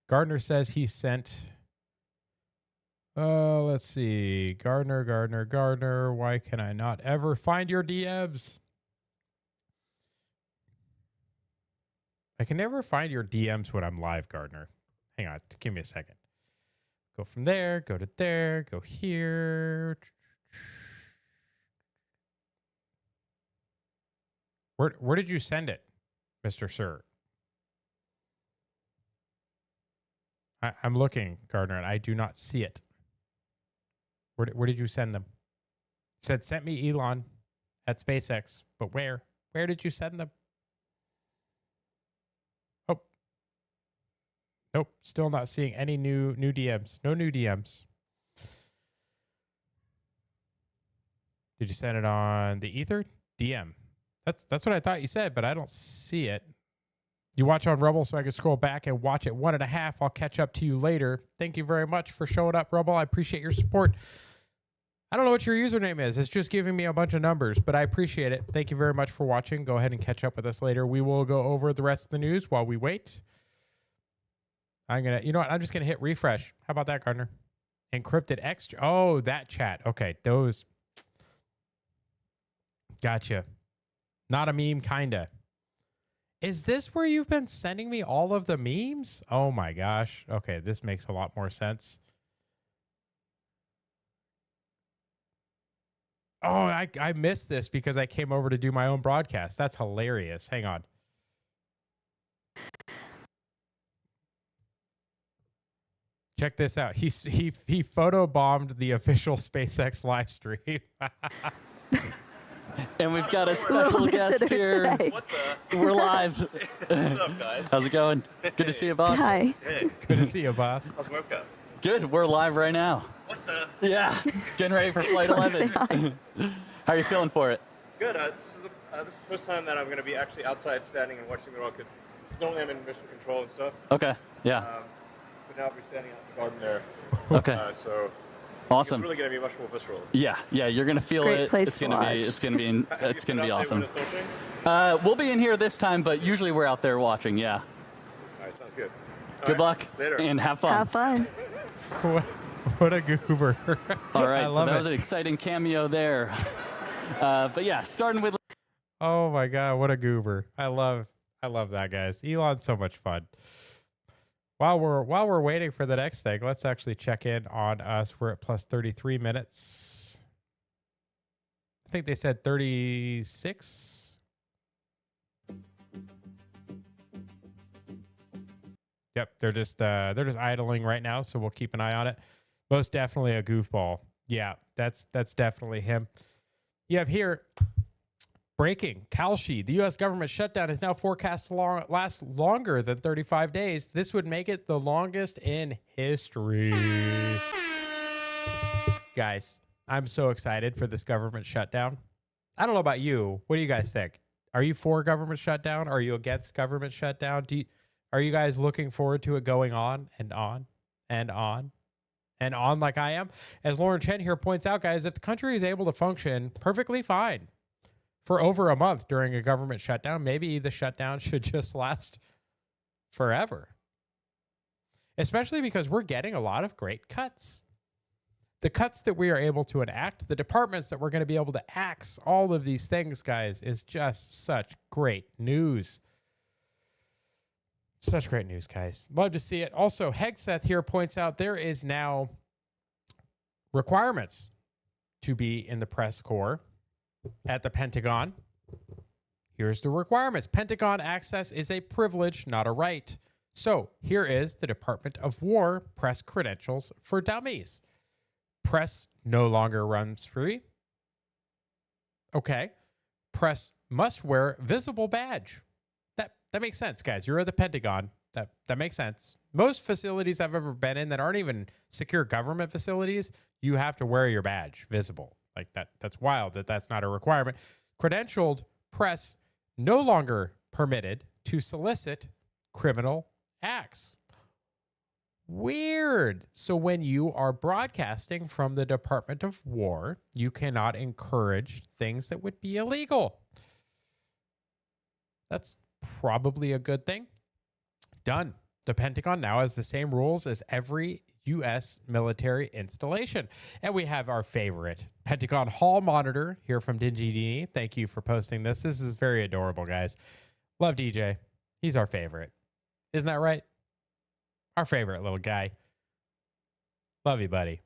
Gardner says he sent. Let's see. Gardner. Why can I not ever find your DMs? I can never find your DMs when I'm live, Gardner. Hang on. Give me a second. Go from there. Go to there. Go here. Where did you send it, Mr. Sir? I'm looking, Gardner, and I do not see it. Where did you send them? It said, sent me Elon at SpaceX, but where? Where did you send them? Oh. Nope, still not seeing any new DMs. No new DMs. Did you send it on the Ether? DM. That's what I thought you said, but I don't see it. You watch on Rumble, so I can scroll back and watch it 1.5. I'll catch up to you later. Thank you very much for showing up, Rumble. I appreciate your support. I don't know what your username is. It's just giving me a bunch of numbers, but I appreciate it. Thank you very much for watching. Go ahead and catch up with us later. We will go over the rest of the news while we wait. You know what? I'm just going to hit refresh. How about that, Gardner? Encrypted extra. Oh, that chat. Okay. Those. Gotcha. Not a meme, kinda. Is this where you've been sending me all of the memes? Oh my gosh. Okay. This makes a lot more sense. Oh, I missed this because I came over to do my own broadcast. That's hilarious. Hang on. Check this out. He photobombed the official SpaceX live stream. And we've got a special guest here. What the? We're live. What's up, guys? How's it going? Good to see you, boss. Hi. Hey. Good to see you, boss. How's work out? Good. We're live right now. What the? Yeah. Getting ready for Flight 11. How are you feeling for it? Good. This is the first time that I'm going to be actually outside standing and watching the rocket. Because normally I'm in mission control and stuff. Okay. Yeah. But now I'll be standing out in the garden there. Okay. So awesome. It's really going to be much more visceral. Yeah. You're gonna feel Great it. place It's to gonna watch. be. It's gonna be awesome. All We'll be in here this time, but usually we're out there watching. Yeah. right, sounds good. Good luck. Later. And have fun. Have fun. What a goober. All right. I So love that it. was an exciting cameo there. But yeah, starting with. Oh my God, what a goober. I love that, guys. Elon's so much fun. While we're waiting for the next thing, let's actually check in on us. We're at plus 33 minutes. I think they said 36. Yep, they're just idling right now, so we'll keep an eye on it. Most definitely a goofball. Yeah, that's definitely him. You have here breaking. Kalshi, the U.S. government shutdown is now forecast to last longer than 35 days. This would make it the longest in history. Guys, I'm so excited for this government shutdown. I don't know about you. What do you guys think? Are you for government shutdown? Are you against government shutdown? Are you guys looking forward to it going on and on and on and on like I am? As Lauren Chen here points out, guys, if the country is able to function perfectly fine for over a month during a government shutdown, maybe the shutdown should just last forever. Especially because we're getting a lot of great cuts. The cuts that we are able to enact, the departments that we're going to be able to axe, all of these things, guys, is just such great news. Such great news, guys. Love to see it. Also, Hegseth here points out there is now requirements to be in the press corps at the Pentagon. Here's the requirements. Pentagon access is a privilege, not a right. So here is the Department of War press credentials for dummies. Press no longer runs free. Okay. Press must wear visible badge. That makes sense, guys. You're at the Pentagon. That makes sense. Most facilities I've ever been in that aren't even secure government facilities, you have to wear your badge visible. Like that's wild that's not a requirement. Credentialed press no longer permitted to solicit criminal acts. Weird. So when you are broadcasting from the Department of War, you cannot encourage things that would be illegal. That's probably a good thing. Done. The Pentagon now has the same rules as every U.S. military installation. And we have our favorite Pentagon Hall monitor here from Dingy Dini. Thank you for posting this. This is very adorable, guys. Love DJ. He's our favorite. Isn't that right? Our favorite little guy. Love you, buddy.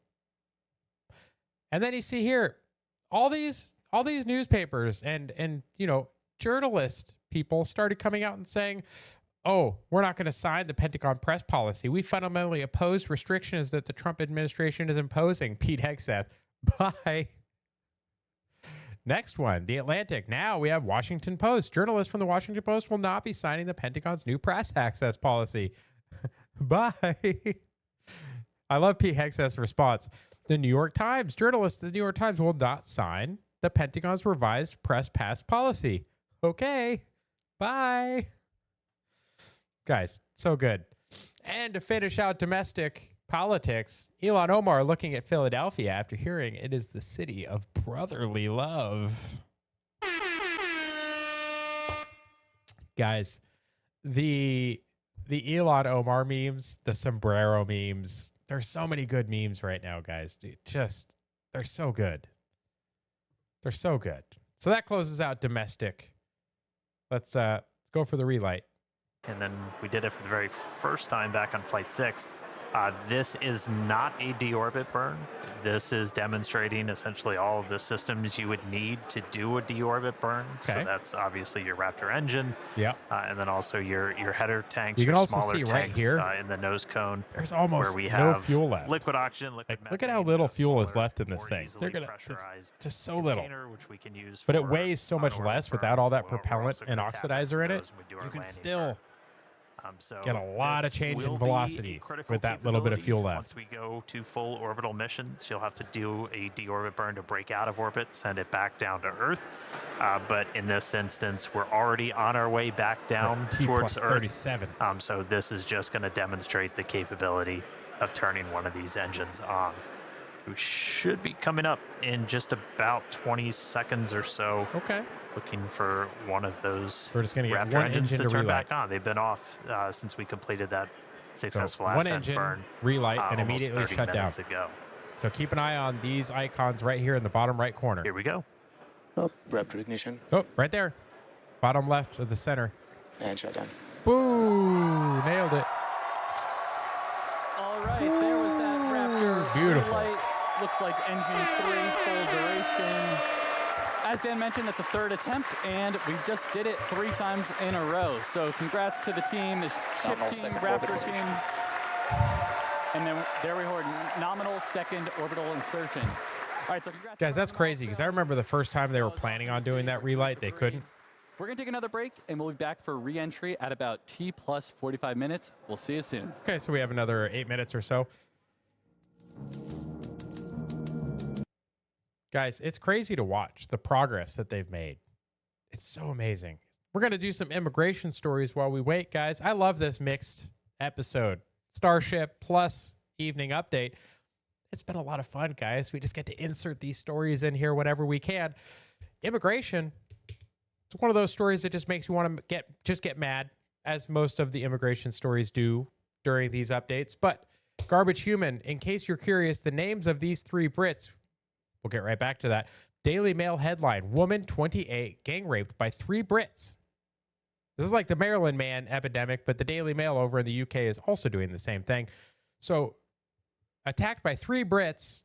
And then you see here all these newspapers and journalist people started coming out and saying, oh, we're not going to sign the Pentagon press policy. We fundamentally oppose restrictions that the Trump administration is imposing. Pete Hegseth. Bye. Next one, The Atlantic. Now we have Washington Post. Journalists from the Washington Post will not be signing the Pentagon's new press access policy. Bye. I love Pete Hegseth's response. The New York Times. Journalists at the New York Times will not sign the Pentagon's revised press pass policy. Okay. Bye. Guys, so good. And to finish out domestic politics, Ilhan Omar looking at Philadelphia after hearing it is the city of brotherly love. Guys, the the Elon Omar memes, the sombrero memes. There's so many good memes right now, guys. They're so good. They're so good. So that closes out domestic. Let's go for the relight. And then we did it for the very first time back on Flight 6. This is not a deorbit burn. This is demonstrating essentially all of the systems you would need to do a deorbit burn. Okay. So that's obviously your Raptor engine. Yep. And then also your header tanks. You can your also smaller see tanks, right here, in the nose cone. There's almost where we no have fuel left. Liquid oxygen. Look at how little fuel is left in this thing. They're gonna just so little. Which we can use but it weighs so much less without all that propellant and oxidizer in it. You can still get a lot of change in velocity with that little bit of fuel left. Once we go to full orbital missions, you'll have to do a deorbit burn to break out of orbit, send it back down to Earth. But in this instance, we're already on our way back down towards Earth. 37. So this is just going to demonstrate the capability of turning one of these engines on. We should be coming up in just about 20 seconds or so. Okay. Looking for one of those We're just going to get Raptor one engines engine to turn relight. back on. They've been off since we completed that successful one ascent engine burn. relight and almost immediately 30 shut down. minutes ago. So keep an eye on these icons right here in the bottom right corner. Here we go. Oh, Raptor ignition. Oh, right there. Bottom left of the center. And shut down. Boo! Nailed it. All right, there was that Raptor. Beautiful. Relight. Looks like engine 3, full duration. As Dan mentioned, that's a third attempt, and we just did it 3 times in a row. So congrats to the team, the ship team, Raptor team. And then there we heard nominal second orbital insertion. All right, so congrats. Guys, that's crazy because I remember the first time they were planning on doing that relight, they couldn't. We're going to take another break, and we'll be back for re-entry at about T plus 45 minutes. We'll see you soon. Okay, so we have another 8 minutes or so. Guys, it's crazy to watch the progress that they've made. It's so amazing. We're going to do some immigration stories while we wait, guys. I love this mixed episode. Starship plus evening update. It's been a lot of fun, guys. We just get to insert these stories in here whenever we can. Immigration, it's one of those stories that just makes you want to get mad, as most of the immigration stories do during these updates. But Garbage Human, in case you're curious, the names of these 3 Brits, we'll get right back to that. Daily Mail headline, woman 28 gang raped by 3 Brits. This is like the Maryland Man epidemic, but the Daily Mail over in the UK is also doing the same thing. So, attacked by 3 Brits,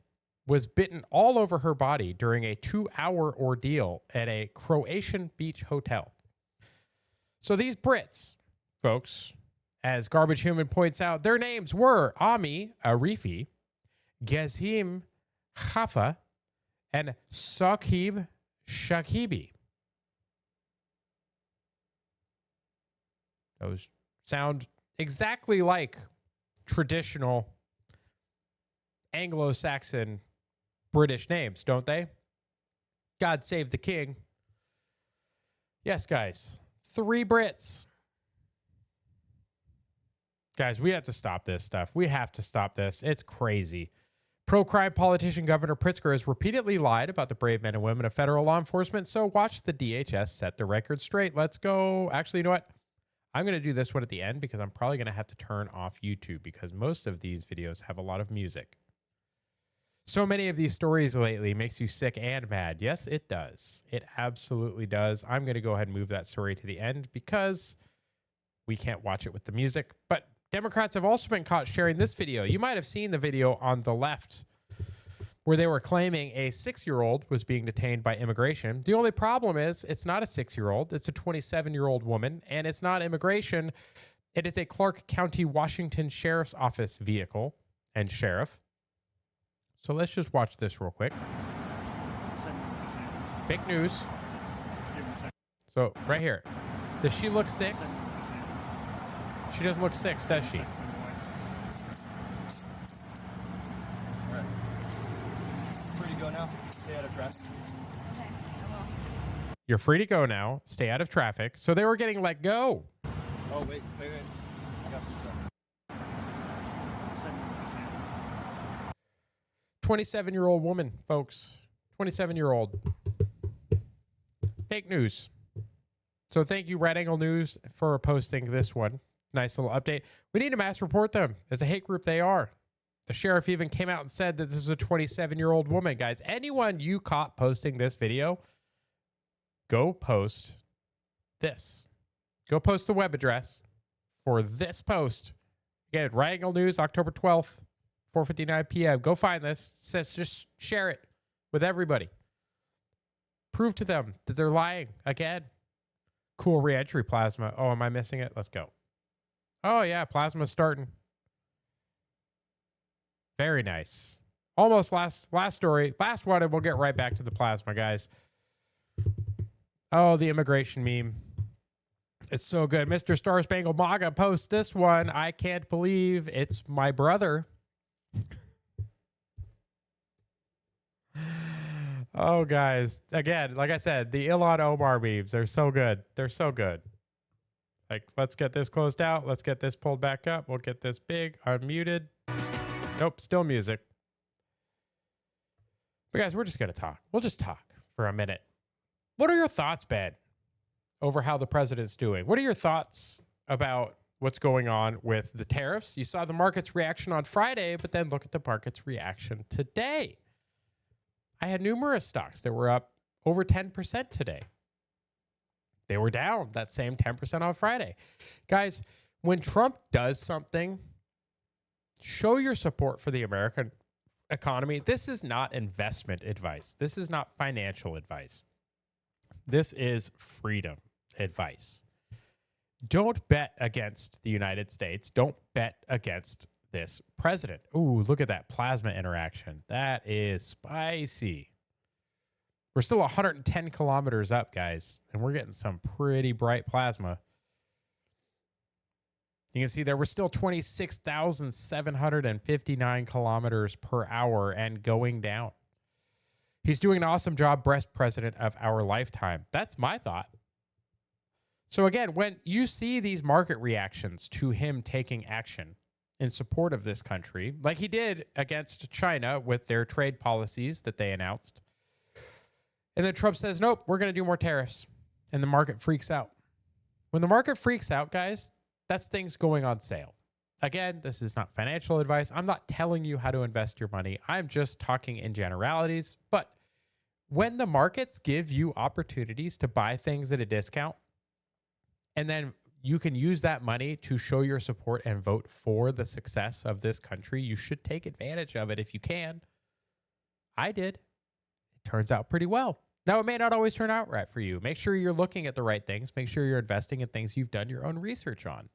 was bitten all over her body during a 2-hour ordeal at a Croatian beach hotel. So these Brits, folks, as Garbage Human points out, their names were Ami Arifi, Gezim Khafa, and Saqib Shakibi. Those sound exactly like traditional Anglo-Saxon British names, don't they? God save the king. Yes, guys. 3 Brits. Guys, we have to stop this stuff. We have to stop this. It's crazy. Pro-crime politician Governor Pritzker has repeatedly lied about the brave men and women of federal law enforcement, so watch the DHS set the record straight. Let's go. Actually, you know what? I'm going to do this one at the end because I'm probably going to have to turn off YouTube because most of these videos have a lot of music. So many of these stories lately makes you sick and mad. Yes, it does. It absolutely does. I'm going to go ahead and move that story to the end because we can't watch it with the music. But Democrats have also been caught sharing this video. You might have seen the video on the left where they were claiming a 6-year-old was being detained by immigration. The only problem is it's not a 6-year-old. It's a 27-year-old woman, and it's not immigration. It is a Clark County, Washington Sheriff's Office vehicle and sheriff. So let's just watch this real quick. Fake news. So right here. Does she look 6? She doesn't look 6, does she? Free to go now. Stay out of traffic. Okay, I will. You're free to go now. Stay out of traffic. So they were getting let go. Oh, wait. I got some stuff. 27-year-old woman, folks. 27-year-old. Fake news. So thank you, Red Angle News, for posting this one. Nice little update. We need to mass report them as a hate group they are. The sheriff even came out and said that this is a 27-year-old woman. Guys, anyone you caught posting this video, go post this. Go post the web address for this post. Again, Right Angle News, October 12th, 4:59 p.m. Go find this. Just share it with everybody. Prove to them that they're lying again. Cool reentry plasma. Oh, am I missing it? Let's go. Oh, yeah, plasma's starting. Very nice. Almost last story. Last one, and we'll get right back to the plasma, guys. Oh, the immigration meme. It's so good. Mr. Star Spangled MAGA posts this one. I can't believe it's my brother. Oh, guys. Again, like I said, the Ilhan Omar memes, they're so good. They're so good. Like, let's get this closed out. Let's get this pulled back up. We'll get this big, unmuted. Nope, still music. But guys, we're just going to talk. We'll just talk for a minute. What are your thoughts, Ben, over how the president's doing? What are your thoughts about what's going on with the tariffs? You saw the market's reaction on Friday, but then look at the market's reaction today. I had numerous stocks that were up over 10% today. They were down that same 10% on Friday. Guys, when Trump does something, show your support for the American economy. This is not investment advice. This is not financial advice. This is freedom advice. Don't bet against the United States. Don't bet against this president. Ooh, look at that plasma interaction. That is spicy. We're still 110 kilometers up, guys, and we're getting some pretty bright plasma. You can see there we're still 26,759 kilometers per hour and going down. He's doing an awesome job, best president of our lifetime. That's my thought. So again, when you see these market reactions to him taking action in support of this country, like he did against China with their trade policies that they announced, and then Trump says, nope, we're going to do more tariffs, and the market freaks out. When the market freaks out, guys, that's things going on sale. Again, this is not financial advice. I'm not telling you how to invest your money. I'm just talking in generalities. But when the markets give you opportunities to buy things at a discount, and then you can use that money to show your support and vote for the success of this country, you should take advantage of it if you can. I did. It turns out pretty well. Now, it may not always turn out right for you. Make sure you're looking at the right things. Make sure you're investing in things you've done your own research on.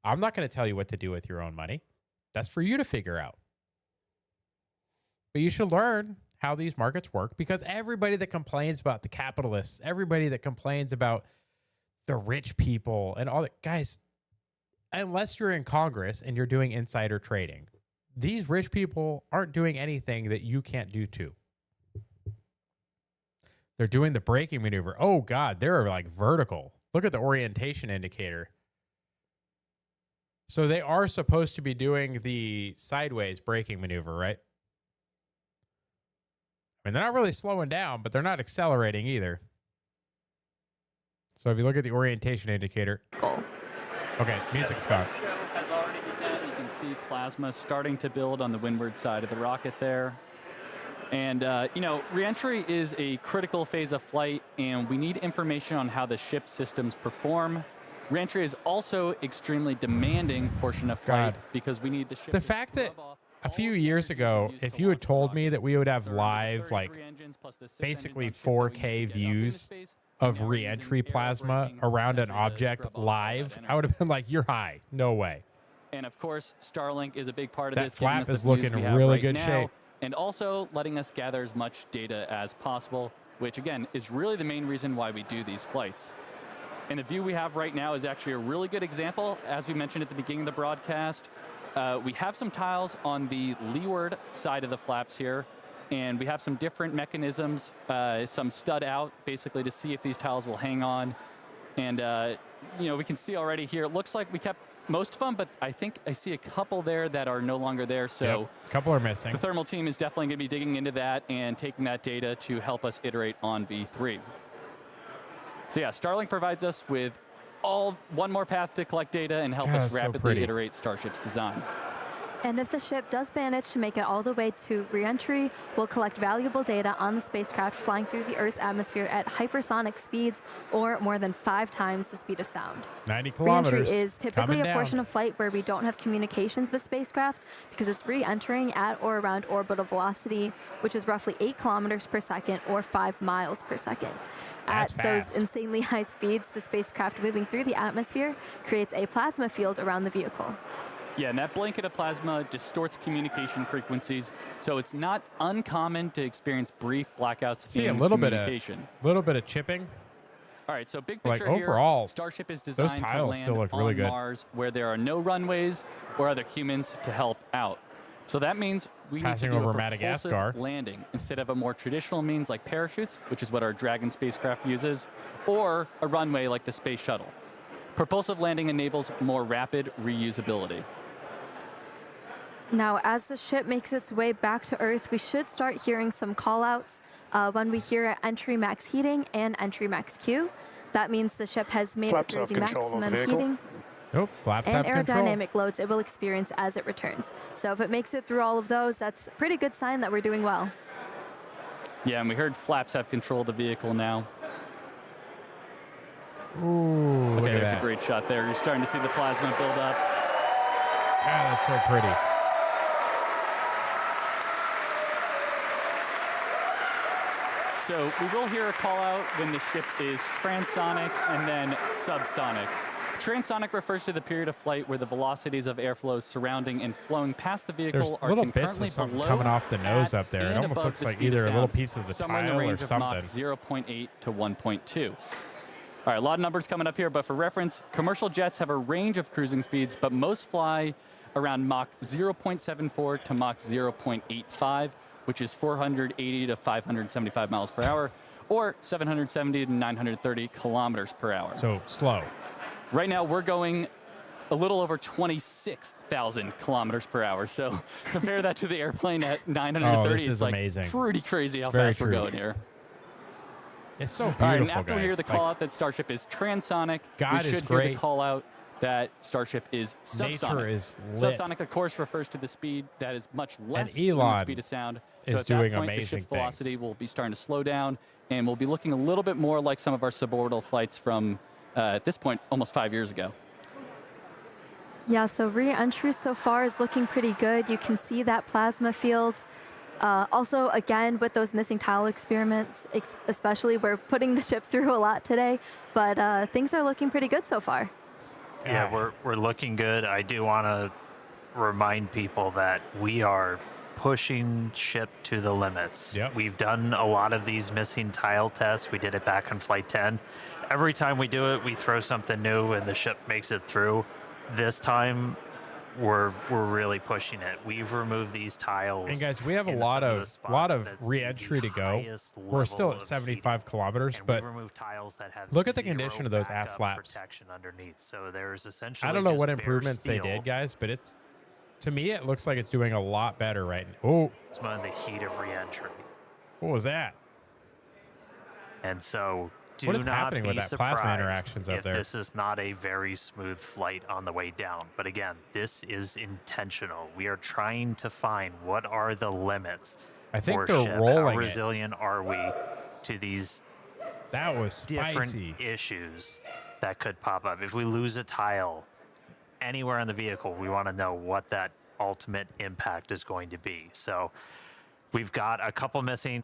I'm not going to tell you what to do with your own money. That's for you to figure out. But you should learn how these markets work, because everybody that complains about the capitalists, everybody that complains about the rich people and all that, guys, unless you're in Congress and you're doing insider trading, these rich people aren't doing anything that you can't do too. They're doing the braking maneuver. Oh, God, they're like vertical. Look at the orientation indicator. So they are supposed to be doing the sideways braking maneuver, right? I mean, they're not really slowing down, but they're not accelerating either. So if you look at the orientation indicator. Okay, music's gone. The show has already begun. You can see plasma starting to build on the windward side of the rocket there. And, reentry is a critical phase of flight, and we need information on how the ship systems perform. Reentry is also extremely demanding portion of flight because we need the ship. The fact that a few years ago, if you had told me that we would have live, like, basically 4K views of reentry plasma around an object live, I would have been like, you're high. No way. And, of course, Starlink is a big part of that this. That flap is looking in really good shape. And also letting us gather as much data as possible, which, again, is really the main reason why we do these flights. And the view we have right now is actually a really good example. As we mentioned at the beginning of the broadcast, we have some tiles on the leeward side of the flaps here, and we have some different mechanisms, some stud out, basically to see if these tiles will hang on. And, we can see already here, it looks like we kept most of them, but I think I see a couple there that are no longer there. So yep, a couple are missing. The thermal team is definitely going to be digging into that and taking that data to help us iterate on V3. So yeah, Starlink provides us with one more path to collect data and help us rapidly iterate Starship's design. And if the ship does manage to make it all the way to re-entry, we'll collect valuable data on the spacecraft flying through the Earth's atmosphere at hypersonic speeds, or more than 5 times the speed of sound. 90 kilometers. Re-entry is typically a portion of flight where we don't have communications with spacecraft because it's re-entering at or around orbital velocity, which is roughly 8 kilometers per second or 5 miles per second. At those insanely high speeds, the spacecraft moving through the atmosphere creates a plasma field around the vehicle. Yeah, and that blanket of plasma distorts communication frequencies, so it's not uncommon to experience brief blackouts in communication. A little bit of chipping. All right, so big picture like overall, here, Starship is designed those to tiles land still look on really good. Mars where there are no runways or other humans to help out. So that means we need to do over a Madagascar propulsive landing instead of a more traditional means like parachutes, which is what our Dragon spacecraft uses, or a runway like the Space Shuttle. Propulsive landing enables more rapid reusability. Now, as the ship makes its way back to Earth, we should start hearing some callouts when we hear entry max heating and entry max Q. That means the ship has made it through the maximum heating and aerodynamic loads it will experience as it returns. So if it makes it through all of those, that's a pretty good sign that we're doing well. Yeah, and we heard flaps have control of the vehicle now. Ooh, okay, there's a great shot there. You're starting to see the plasma build up. Ah, that's so pretty. So we will hear a call out when the ship is transonic and then subsonic. Transonic refers to the period of flight where the velocities of airflow surrounding and flowing past the vehicle are little bits of something coming off the nose up there. It almost looks like either a little piece of the tile or something. 0.8 to 1.2. All right, a lot of numbers coming up here, but for reference, commercial jets have a range of cruising speeds, but most fly around Mach 0.74 to Mach 0.85, which is 480 to 575 miles per hour, or 770 to 930 kilometers per hour. So slow. Right now, we're going a little over 26,000 kilometers per hour. So compare that to the airplane at 930. This is it's like amazing. Pretty crazy how fast we're going here. It's so beautiful, All right, and after guys. we hear the call out that Starship is transonic, we should hear the call out that Starship is subsonic. Nature is lit. Subsonic, of course, refers to the speed that is much less and than the Elon speed of sound. is So at doing that point, amazing the ship's velocity will be starting to slow down, and we'll be looking a little bit more like some of our suborbital flights from, at this point, almost 5 years ago. Yeah, so re-entry so far is looking pretty good. You can see that plasma field. Also, again, with those missing tile experiments, especially, we're putting the ship through a lot today, but things are looking pretty good so far. Yeah, we're looking good. I do want to remind people that we are pushing ship to the limits. Yep. We've done a lot of these missing tile tests. We did it back on Flight 10. Every time we do it, we throw something new and the ship makes it through. This time, we're really pushing it. We've removed these tiles. And guys, we have a lot of re-entry to go. We're still at 75 kilometers, but tiles that have look at the condition of those aft flaps. Protection underneath. So there's essentially I don't know just what bare improvements they steel. did, guys, but it's, to me, it looks like it's doing a lot better right now. Oh, It's one of the heat of re-entry. what was that? And so do What is not happening be with that plasma surprised interactions up if there? this is not a very smooth flight on the way down. But again, this is intentional. We are trying to find what are the limits. I think for they're ship. rolling How it. resilient are we to these That was different spicy. issues that could pop up? If we lose a tile anywhere in the vehicle, we want to know what that ultimate impact is going to be. So we've got a couple missing.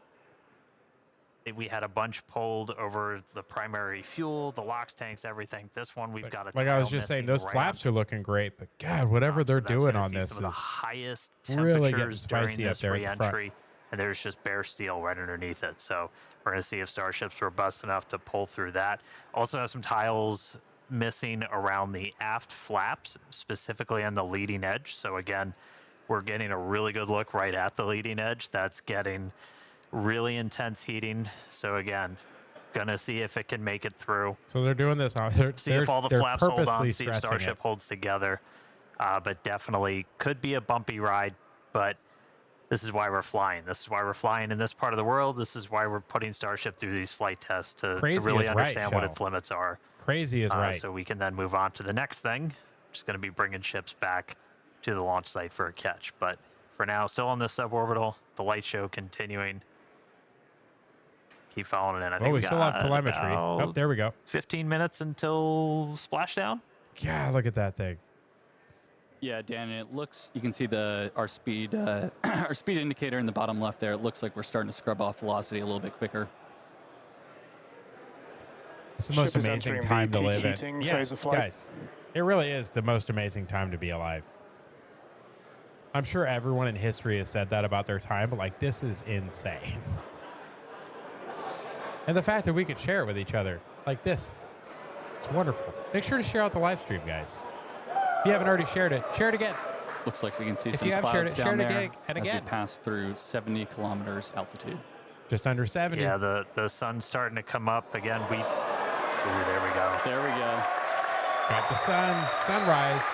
We had a bunch pulled over the primary fuel, the LOX tanks, everything. This one we've got a Like I was tile just saying, missing those right flaps on are looking great, but God, whatever they're that's doing gonna on see this some of is the highest really getting temperatures during spicy up this there at the front. re-entry, and there's just bare steel right underneath it. So we're going to see if Starship's robust enough to pull through that. Also have some tiles missing around the aft flaps, specifically on the leading edge. So again, we're getting a really good look right at the leading edge. That's getting really intense heating. So again, gonna see if it can make it through. So they're doing this. See if all the flaps hold on. See if stressing Starship it. holds together. But definitely could be a bumpy ride. But this is why we're flying. This is why we're flying in this part of the world. This is why we're putting Starship through these flight tests to Crazy really is right, understand what Shell. its limits are. Crazy is right. So we can then move on to the next thing, which is going to be bringing ships back to the launch site for a catch. But for now, still on this suborbital, the light show continuing. Keep following it. I think we still have telemetry. Oh, there we go. 15 minutes until splashdown. Yeah, look at that thing. Yeah, Dan, it looks, you can see our speed our speed indicator in the bottom left there. It looks like we're starting to scrub off velocity a little bit quicker. It's the most amazing time to live in. Yeah, guys, it really is the most amazing time to be alive. I'm sure everyone in history has said that about their time, but like, this is insane. And the fact that we could share it with each other like this, it's wonderful. Make sure to share out the live stream, guys. If you haven't already shared it, share it again. Looks like we can see if some you have clouds shared it, down share it there again and as again. we pass through 70 kilometers altitude. Just under 70. Yeah, the sun's starting to come up again. Ooh, there we go. There we go. Got the sunrise.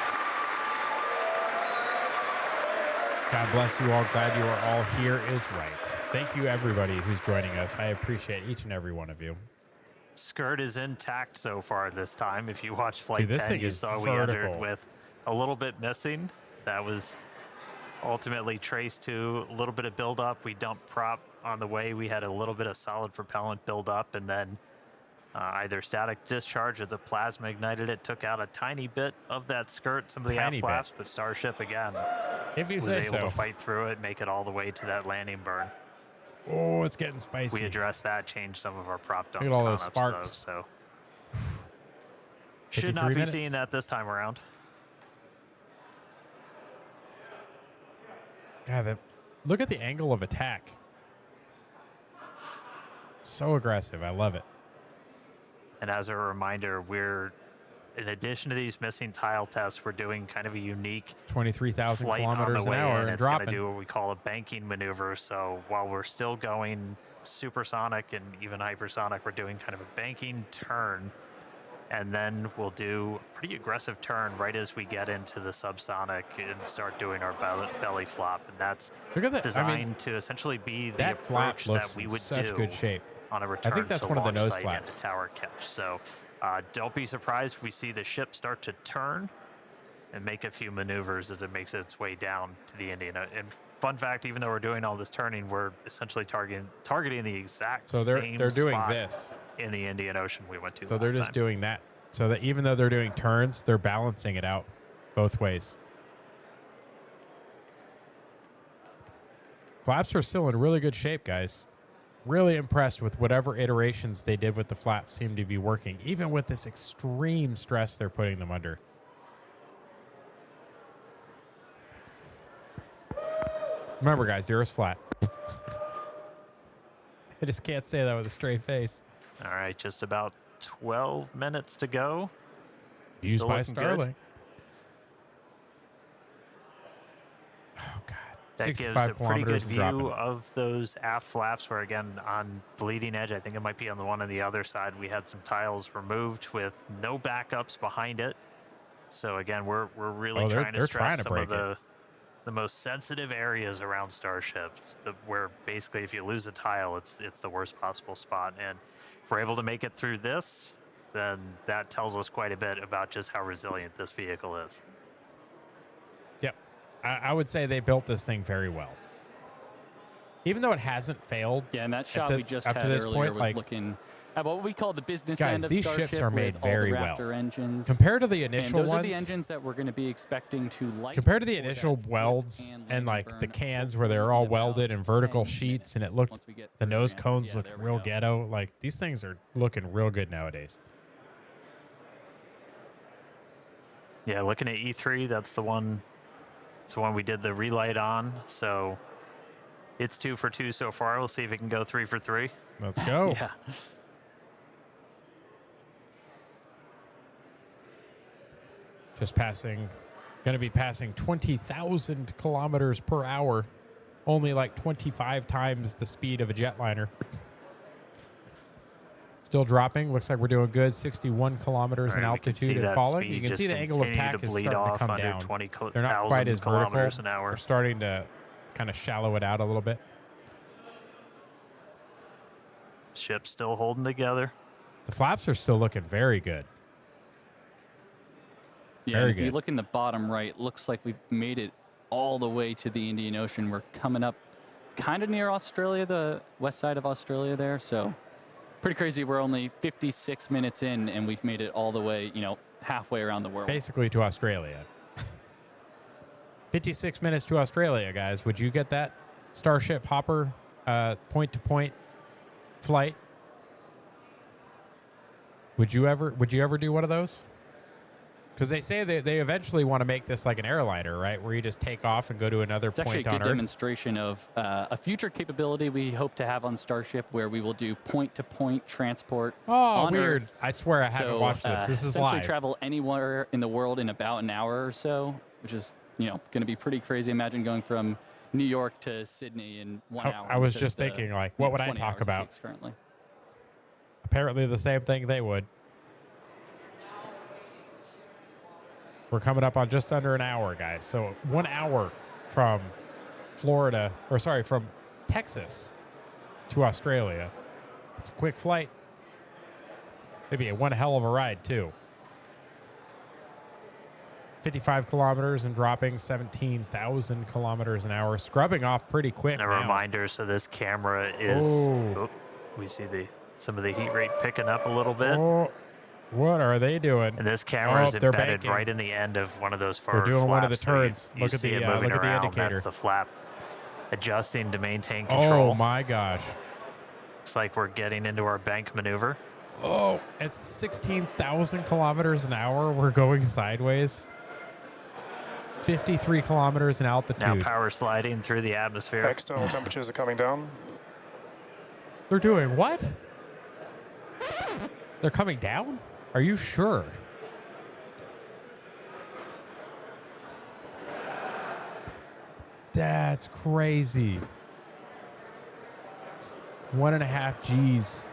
God bless you all. Glad you are all here is right. Thank you, everybody who's joining us. I appreciate each and every one of you. Skirt is intact so far this time. If you watch Flight Dude, 10, you saw we entered with a little bit missing. That was ultimately traced to a little bit of buildup. We dumped prop on the way. We had a little bit of solid propellant buildup, and then either static discharge or the plasma ignited it, took out a tiny bit of that skirt, some of the aft flaps, but Starship, again, was able to fight through it, make it all the way to that landing burn. Oh, it's getting spicy. We addressed that, changed some of our prop dump. Look at all those sparks. Though, so should not be seeing that this time around. God, look at the angle of attack. So aggressive. I love it. And as a reminder, in addition to these missing tile tests, we're doing kind of a unique 23,000 kilometers an hour and it's dropping. Going to do what we call a banking maneuver. So while we're still going supersonic and even hypersonic, we're doing kind of a banking turn. And then we'll do a pretty aggressive turn right as we get into the subsonic and start doing our belly flop. And that's designed to essentially be the approach that we would do good shape. On a return I think that's to one of the launch nose site flaps. and a tower catch. So don't be surprised if we see the ship start to turn and make a few maneuvers as it makes its way down to the Indian. And fun fact, even though we're doing all this turning, we're essentially targeting the exact same they're doing spot this in the Indian Ocean we went to. So they're just doing that. So that even though they're doing turns, they're balancing it out both ways. Flaps are still in really good shape, guys. Really impressed with whatever iterations they did with the flaps seem to be working, even with this extreme stress they're putting them under. Remember, guys, the Earth's flat. I just can't say that with a straight face. All right, just about 12 minutes to go. Used Still by looking Starlink. good. Oh, God. That gives a pretty good view of those aft flaps where, again, on the leading edge, I think it might be on the one on the other side, we had some tiles removed with no backups behind it. So, again, we're really trying to stress some of the most sensitive areas around Starships, where basically if you lose a tile, it's the worst possible spot. And if we're able to make it through this, then that tells us quite a bit about just how resilient this vehicle is. Yep. I would say they built this thing very well. Even though it hasn't failed. Yeah, and that shot we just had earlier was looking at what we call the business end of these Starship. Ships are made very well. Engines. Compared to the initial ones. ones. Those are the engines that we're going to be expecting to light. Compared to the initial welds and like the cans where they're all welded in vertical sheets and it looked, the nose cones look real ghetto. Like these things are looking real good nowadays. Yeah, looking at E3, that's the one we did the relight on. So it's 2 for 2 so far. We'll see if it can go 3 for 3. Let's go. Yeah. Just going to be passing 20,000 kilometers per hour, only like 25 times the speed of a jetliner. Still dropping. Looks like we're doing good. 61 kilometers in altitude and falling. You can see the angle of attack is starting to come down. They're not quite as vertical. They're starting to kind of shallow it out a little bit. Ship's still holding together. The flaps are still looking very good. Yeah, Very if you good. look in the bottom right, looks like we've made it all the way to the Indian Ocean. We're coming up kind of near Australia, the west side of Australia there. So pretty crazy. We're only 56 minutes in, and we've made it all the way, halfway around the world. Basically to Australia. 56 minutes to Australia, guys. Would you get that Starship Hopper point-to-point flight? Would you ever do one of those? Because they say they eventually want to make this like an airliner, right? Where you just take off and go to another It's actually point a on good Earth. demonstration of a future capability we hope to have on Starship, where we will do point-to-point transport. Oh, on weird. Earth. I swear I haven't watched this. This is essentially live. travel anywhere in the world in about an hour or so, which is going to be pretty crazy. Imagine going from New York to Sydney in 1 hour. I was instead just of the, thinking, like, what would I 20 talk hours it about? takes currently. Apparently the same thing they would. We're coming up on just under an hour, guys. So 1 hour from from Texas to Australia. It's a quick flight. Maybe one hell of a ride, too. 55 kilometers and dropping 17,000 kilometers an hour. Scrubbing off pretty quick A now. reminder, so this camera is... Oh. We see some of the heat rate picking up a little bit. Oh, what are they doing? And this camera is they're embedded banking. right in the end of one of those They're forward doing one of the flaps, so you- turns. you Look at see the it moving look at the around. indicator. That's the flap adjusting to maintain control. Oh my gosh. Looks like we're getting into our bank maneuver. Oh, at 16,000 kilometers an hour, we're going sideways. 53 kilometers in altitude. Now power sliding through the atmosphere. External temperatures are coming down. They're doing what? They're coming down? Are you sure? That's crazy. 1.5 G's.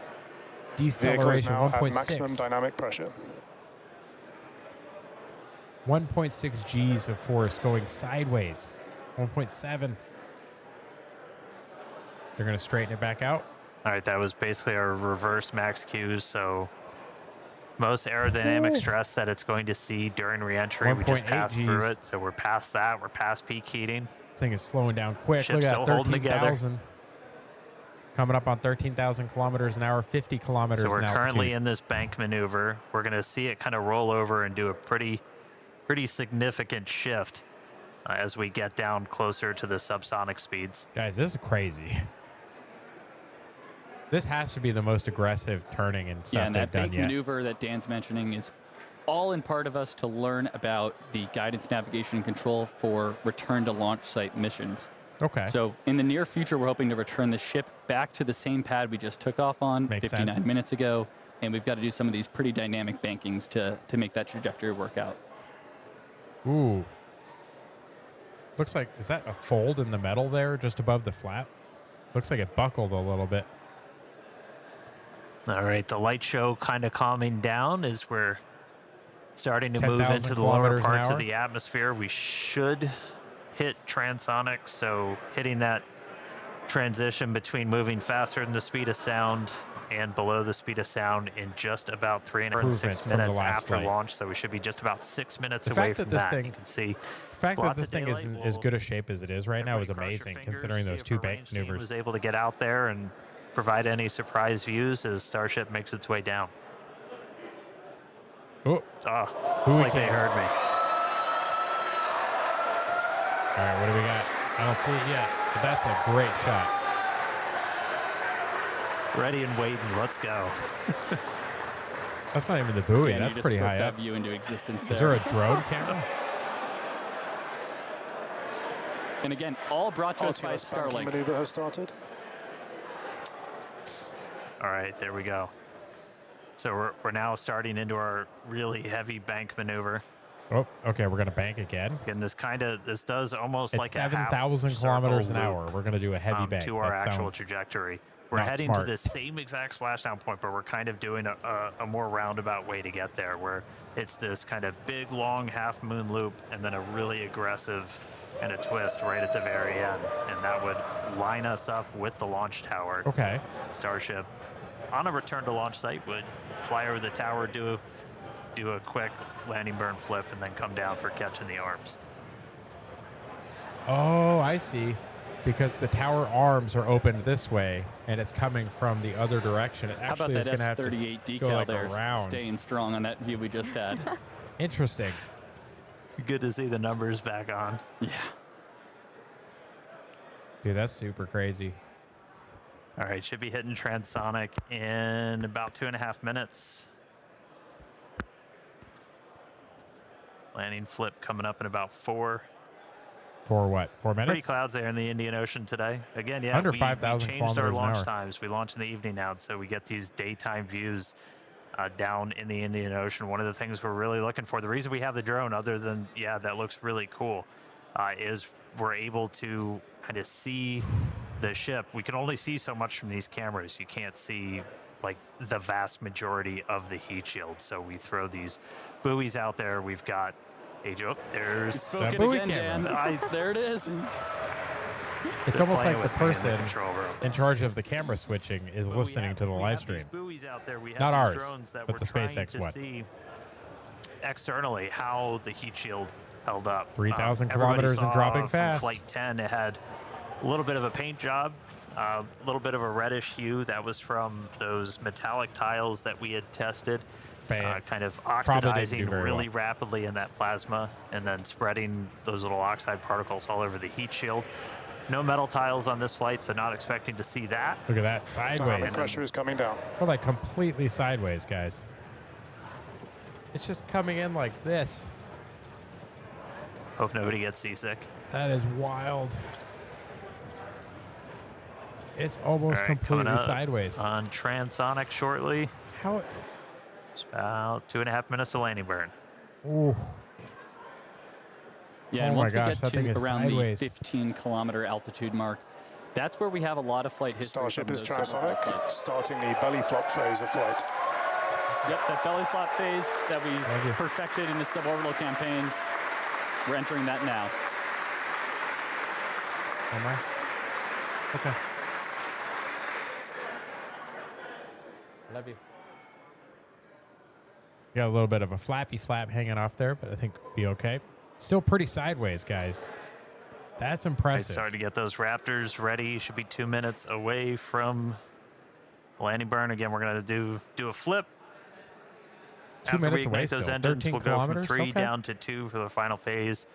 Vehicles Deceleration now have 1.6. maximum dynamic pressure. 1.6 G's of force going sideways. 1.7. They're going to straighten it back out. All right, that was basically our reverse max Q. So most aerodynamic stress that it's going to see during reentry, we just 1.8 passed through Gs. it. So we're past that. We're past peak heating. This thing is slowing down quick. Ship's Look at still that, holding together. 13,000. Coming up on 13,000 kilometers an hour, 50 kilometers So we're an currently altitude. in this bank maneuver. We're going to see it kind of roll over and do a pretty significant shift as we get down closer to the subsonic speeds. Guys, this is crazy. This has to be the most aggressive turning and stuff Yeah, and they've that done bank yet. maneuver that Dan's mentioning is all in part of us to learn about the guidance, navigation, and control for return to launch site missions. Okay. So in the near future, we're hoping to return the ship back to the same pad we just took off on Makes 59 sense. minutes ago, and we've got to do some of these pretty dynamic bankings to make that trajectory work out. Ooh. Looks like, is that a fold in the metal there just above the flap? Looks like it buckled a little bit. All right, the light show kind of calming down as we're starting to move 10,000 into the lower kilometers an parts hour. of the atmosphere. We should hit transonic, so hitting that transition between moving faster than the speed of sound and below the speed of sound in just about 3.5 Improvements from the minutes last after flight. launch. So we should be just about 6 minutes The away fact from that this that. thing- You can see The fact that lots this of thing is daylight. in as good a shape as it is right now is Everybody cross your amazing, fingers, considering see those if two our bank range team maneuvers. was able to get out there and provide any surprise views as Starship makes its way down. Oh, Oh, Who it's we like they can- heard me. all right, what do we got? I don't see it yet, but that's a great shot. Ready and waiting. Let's go. That's not even the buoy. Dan, you That's just pretty spoke high that up. view into existence Is there there. a drone camera? And again, all brought to us by RTS banking Starlink. maneuver has started. All right, there we go. So we're now starting into our really heavy bank maneuver. Oh, okay. We're gonna bank again. And this does almost At like a half 7,000 kilometers an circle hour, we're gonna do a heavy loop, bank. to our That actual sounds trajectory. We're not heading smart. to the same exact splashdown point, but we're kind of doing a more roundabout way to get there, where it's this kind of big, long half moon loop and then a really aggressive and a twist right at the very end. And that would line us up with the launch tower. Okay. Starship, on a return to launch site, would fly over the tower, do do a quick landing burn flip, and then come down for catching the arms. Oh, I see. Because the tower arms are opened this way, and it's coming from the other direction. It How about actually is that going to have to S38 decal go like there, around. staying strong on that view we just had. Interesting. Good to see the numbers back on. Yeah. Dude, that's super crazy. All right, should be hitting transonic in about 2.5 minutes. Landing flip coming up in about 4. For what? 4 minutes? Pretty clouds there in the Indian Ocean today. Again, yeah, Under we 5,000 changed our kilometers an launch hour. times. We launch in the evening now, so we get these daytime views down in the Indian Ocean. One of the things we're really looking for, the reason we have the drone, other than, yeah, that looks really cool, is we're able to kind of see the ship. We can only see so much from these cameras. You can't see like the vast majority of the heat shield. So we throw these buoys out there. We've got there's the buoy camera. There it is. It's almost like the person in charge of the camera switching is listening to the live stream. Not ours, but the SpaceX one. See externally how the heat shield held up. 3,000 kilometers and dropping fast. Flight 10, it had a little bit of a paint job, a little bit of a reddish hue. That was from those metallic tiles that we had tested. Kind of oxidizing really rapidly in that plasma and then spreading those little oxide particles all over the heat shield. No metal tiles on this flight, so not expecting to see that. Look at that, sideways. The pressure is coming down. We're like completely sideways, guys. It's just coming in like this. Hope nobody gets seasick. That is wild. It's almost completely sideways. On transonic shortly. How? It's about 2.5 minutes of landing burn. Ooh. Yeah, and once we get to around the 15-kilometer altitude mark, that's where we have a lot of flight history. Starship is transonic, starting the belly flop phase of flight. Yep, that belly flop phase that we perfected in the suborbital campaigns, we're entering that now. Am I? Okay. Love you. Got a little bit of a flappy flap hanging off there, but I think we'll be okay. Still pretty sideways, guys. That's impressive. Starting to get those Raptors ready. Should be 2 minutes away from landing burn. Again, we're going to do a flip. 2 minutes away those still. engines, 13 we'll go kilometers? from 3 Okay. down to 2 for the final phase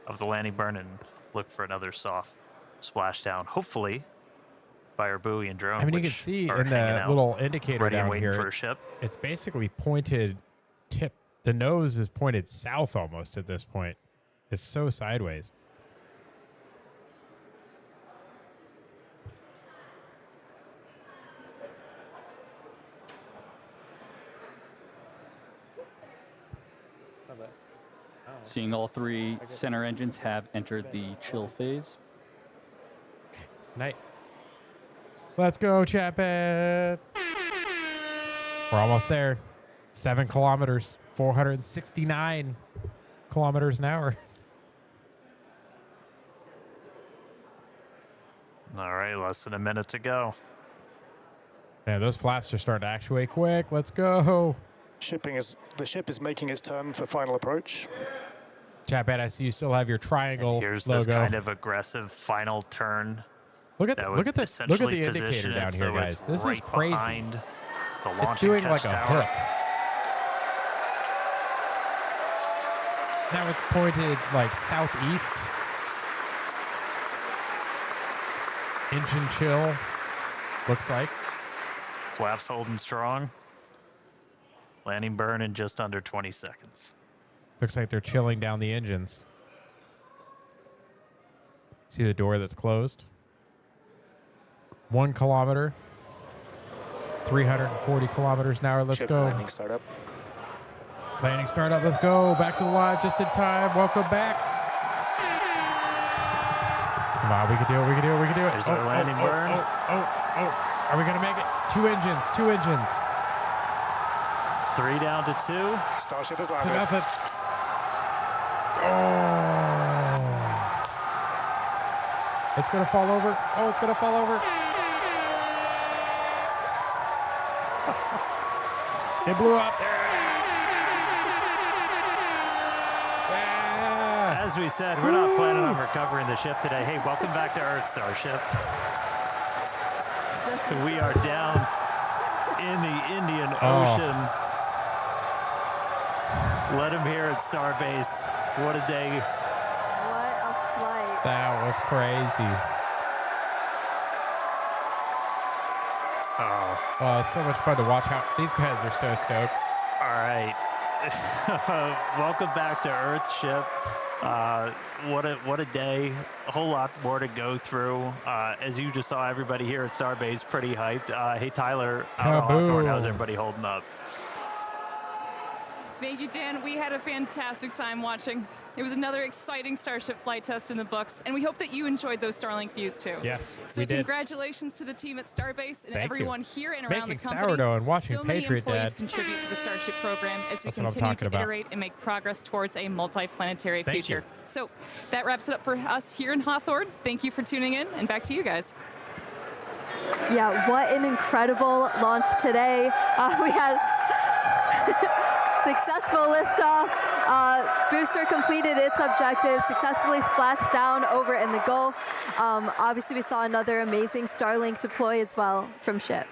of the landing burn and look for another soft splashdown, hopefully, by our buoy and drone. I mean, you can see in the little indicator down here, for a ship. It's basically pointed tip. The nose is pointed south almost at this point. It's so sideways. Seeing all 3 center engines have entered the chill phase. Night. Let's go, Chapman. We're almost there. 7 kilometers, 469 kilometers an hour. All right, less than a minute to go. Man, those flaps are starting to actuate quick. Let's go. The ship is making its turn for final approach. Chapman, I see you still have your triangle and here's logo. This kind of aggressive final turn. Look at the indicator down here, guys. This is crazy. It's doing like a hook. Now it's pointed like southeast. Engine chill, looks like. Flaps holding strong. Landing burn in just under 20 seconds. Looks like they're chilling down the engines. See the door that's closed? 1 kilometer. 340 kilometers an hour. Let's go. Landing startup. Landing startup. Let's go. Back to the live just in time. Welcome back. Come on, we can do it. We can do it. We can do it. There's our landing burn. Are we going to make it? 2 engines. 2 engines. 3 down to 2. Starship has landed. To nothing. Oh. It's going to fall over. Oh, it's going to fall over. It blew up. as we said, we're not planning on recovering the ship today. Hey, welcome back to Earth, Starship. We are down in the Indian Ocean. Let him hear it, Starbase. What a day. What a flight. That was crazy. Oh, it's so much fun to watch how these guys are so stoked. All right. Welcome back to Earth, ship. What a day. A whole lot more to go through. As you just saw, everybody here at Starbase pretty hyped. Hey, Tyler, out of Hawthorne, how's everybody holding up? Thank you, Dan. We had a fantastic time watching. It was another exciting Starship flight test in the books, and we hope that you enjoyed those Starlink views too. Yes, so we did. Congratulations to the team at Starbase and everyone here and around Making the company. sourdough and watching so Patriot many employees Dad. contribute to the Starship program as we That's what I'm continue talking to about. iterate and make progress towards a multi-planetary Thank future. you. So that wraps it up for us here in Hawthorne. Thank you for tuning in, and back to you guys. Yeah, what an incredible launch today. We had successful liftoff. Booster completed its objective, successfully splashed down over in the Gulf. Obviously, we saw another amazing Starlink deploy as well from ship.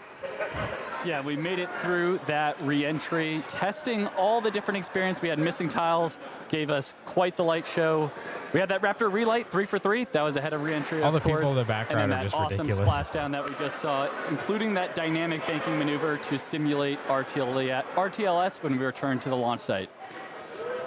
Yeah, we made it through that re-entry, testing all the different experience. We had missing tiles, gave us quite the light show. We had that Raptor relight 3 for 3. That was ahead of re-entry, All of the course. people in the background and then are that just awesome ridiculous. splashdown that we just saw, including that dynamic banking maneuver to simulate RTLS when we returned to the launch site.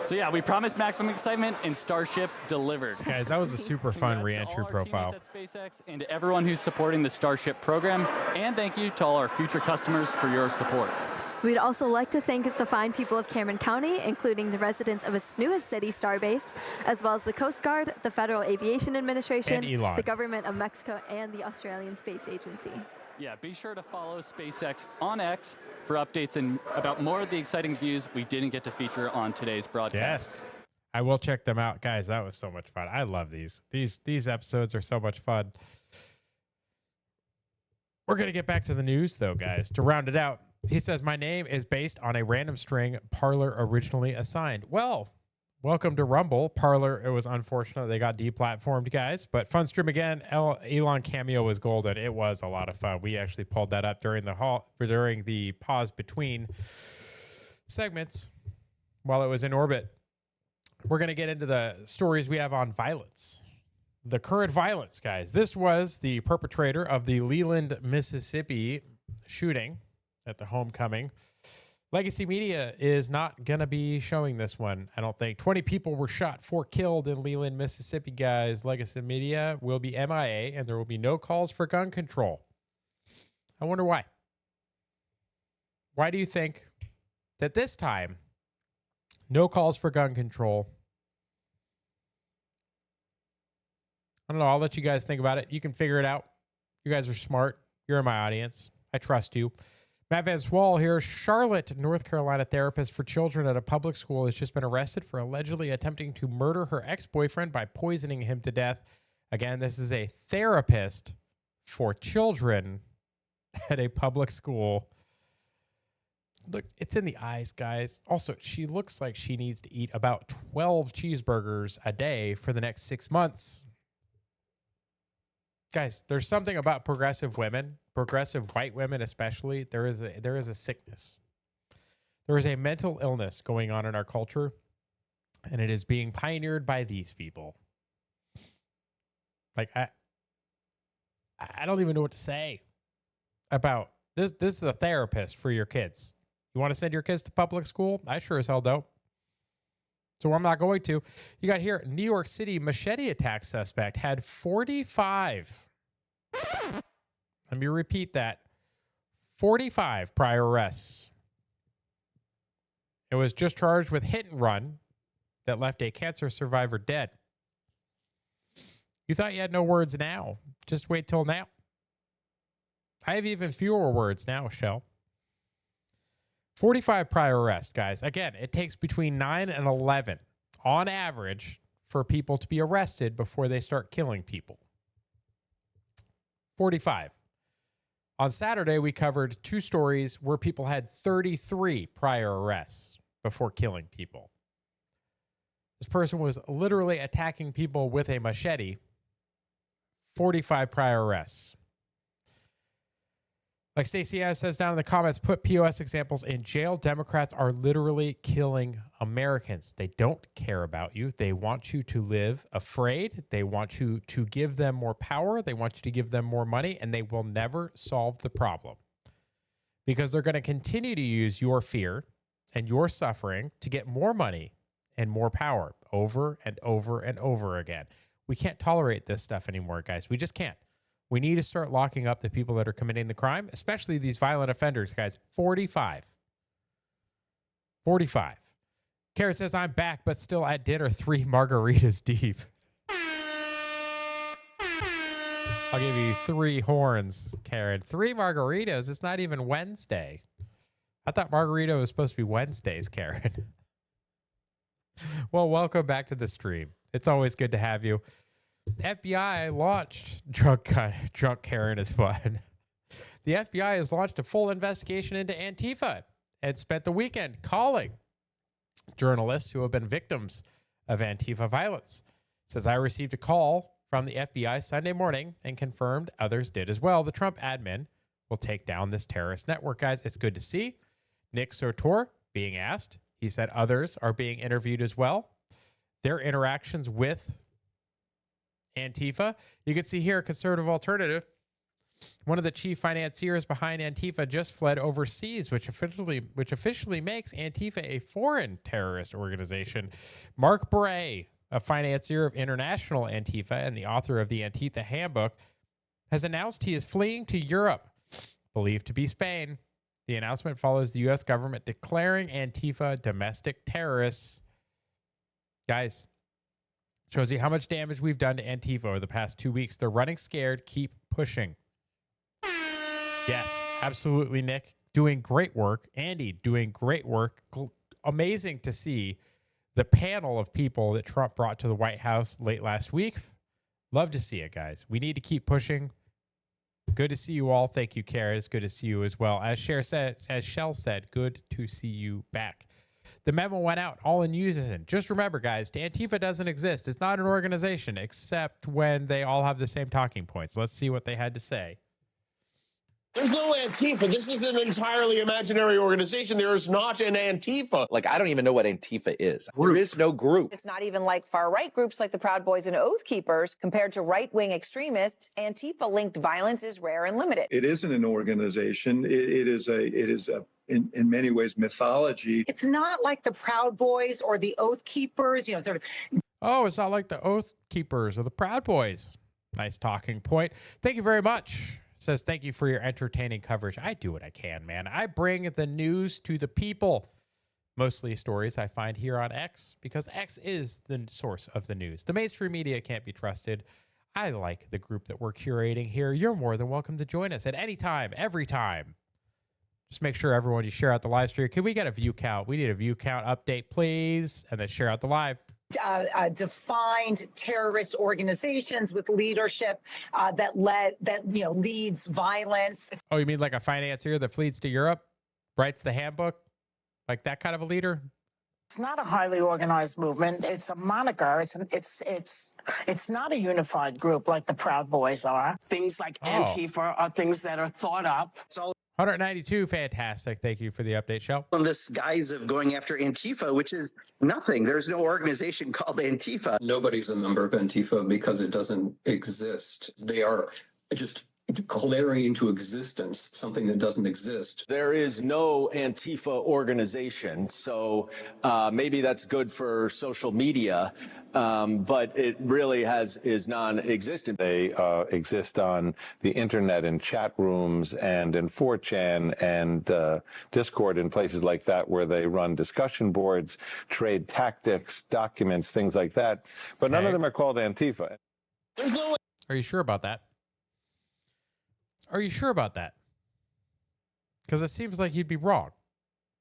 So yeah, we promised maximum excitement, and Starship delivered. Guys, that was a super fun Congrats to re-entry all our profile. teammates at SpaceX and to everyone who's supporting the Starship program. And thank you to all our future customers for your support. We'd also like to thank the fine people of Cameron County, including the residents of Asnua City Starbase, as well as the Coast Guard, the Federal Aviation Administration, And Elon. the Government of Mexico, and the Australian Space Agency. Yeah, be sure to follow SpaceX on X for updates and about more of the exciting views we didn't get to feature on today's broadcast. Yes. I will check them out. Guys, that was so much fun. I love these. These episodes are so much fun. We're going to get back to the news, though, guys. To round it out, he says, my name is based on a random string Parler originally assigned. Well, welcome to Rumble. Parler, it was unfortunate they got deplatformed, guys. But fun stream again. Elon cameo was golden. It was a lot of fun. We actually pulled that up during the pause between segments while it was in orbit. We're going to get into the stories we have on violence. The current violence, guys. This was the perpetrator of the Leland, Mississippi shooting at the homecoming. Legacy Media is not going to be showing this one, I don't think. 20 people were shot, 4 killed in Leland, Mississippi, guys. Legacy Media will be MIA, and there will be no calls for gun control. I wonder why. Why do you think that this time, no calls for gun control? I don't know. I'll let you guys think about it. You can figure it out. You guys are smart. You're in my audience. I trust you. Matt Van Swall here. Charlotte, North Carolina therapist for children at a public school has just been arrested for allegedly attempting to murder her ex-boyfriend by poisoning him to death. Again, this is a therapist for children at a public school. Look, it's in the eyes, guys. Also, she looks like she needs to eat about 12 cheeseburgers a day for the next 6 months. Guys, there's something about progressive women, progressive white women especially. There is a sickness. There is a mental illness going on in our culture, and it is being pioneered by these people. Like, I don't even know what to say about this. This is a therapist for your kids. You want to send your kids to public school? I sure as hell don't. So I'm not going to. You got here, New York City machete attack suspect had 45. Let me repeat that. 45 prior arrests. It was just charged with hit and run that left a cancer survivor dead. You thought you had no words now. Just wait till now. I have even fewer words now, Shell. 45 prior arrests, guys. Again, it takes between 9 and 11 on average for people to be arrested before they start killing people. 45. On Saturday, we covered 2 stories where people had 33 prior arrests before killing people. This person was literally attacking people with a machete. 45 prior arrests. Like Stacey Ann says down in the comments, put POS examples in jail. Democrats are literally killing Americans. They don't care about you. They want you to live afraid. They want you to give them more power. They want you to give them more money, and they will never solve the problem because they're going to continue to use your fear and your suffering to get more money and more power over and over and over again. We can't tolerate this stuff anymore, guys. We just can't. We need to start locking up the people that are committing the crime, especially these violent offenders, guys. 45. 45. Kara says, I'm back, but still at dinner 3 margaritas deep. I'll give you 3 horns, Karen. 3 margaritas. It's not even Wednesday. I thought margarita was supposed to be Wednesdays, Karen. Well, welcome back to the stream. It's always good to have you. FBI launched Drunk Karen is fun. The FBI has launched a full investigation into Antifa and spent the weekend calling journalists who have been victims of Antifa violence. It says, I received a call from the FBI Sunday morning and confirmed others did as well. The Trump admin will take down this terrorist network, guys. It's good to see. Nick Sotor being asked. He said others are being interviewed as well. Their interactions with Antifa. You can see here a conservative alternative. One of the chief financiers behind Antifa just fled overseas, which officially makes Antifa a foreign terrorist organization. Mark Bray, a financier of International Antifa and the author of the Antifa Handbook, has announced he is fleeing to Europe, believed to be Spain. The announcement follows the U.S. government declaring Antifa domestic terrorists. Guys, shows you how much damage we've done to Antifa over the past 2 weeks. They're running scared. Keep pushing. Yes, absolutely, Nick. Doing great work. Andy doing great work. Amazing to see the panel of people that Trump brought to the White House late last week. Love to see it, guys. We need to keep pushing. Good to see you all. Thank you, Kara. It's good to see you as well. As Shell said, good to see you back. The memo went out all in unison. Just remember, guys, Antifa doesn't exist. It's not an organization except when they all have the same talking points. Let's see what they had to say. There's no Antifa. This is an entirely imaginary organization. There is not an Antifa. Like, I don't even know what Antifa is. There is no group. It's not even like far-right groups like the Proud Boys and Oath Keepers. Compared to right-wing extremists, Antifa-linked violence is rare and limited. It isn't an organization. It is in many ways mythology. It's not like the Proud Boys or the Oath Keepers, sort of. Oh, it's not like the Oath Keepers or the Proud Boys. Nice talking point. Thank you very much. Says, thank you for your entertaining coverage. I do what I can, man. I bring the news to the people. Mostly stories I find here on X, because X is the source of the news. The mainstream media can't be trusted. I like the group that we're curating here. You're more than welcome to join us at any time, every time. Just make sure everyone, you share out the live stream. Can we get a view count? We need a view count update, please. And then share out the live. Defined terrorist organizations with leadership that leads violence. Oh, you mean like a financier that flees to Europe, writes the handbook, like that kind of a leader? It's not a highly organized movement. It's a moniker. It's not a unified group like the Proud Boys are. Things like Antifa are things that are thought up. 192, fantastic. Thank you for the update, Shell. On this guise of going after Antifa, which is nothing. There's no organization called Antifa. Nobody's a member of Antifa because it doesn't exist. They are just declaring into existence something that doesn't exist. There is no Antifa organization, so maybe that's good for social media, but it really is non-existent. They exist on the internet in chat rooms and in 4chan and Discord and places like that, where they run discussion boards, trade tactics, documents, things like that. But none of them are called Antifa. Are you sure about that? Are you sure about that? Because it seems like you'd be wrong.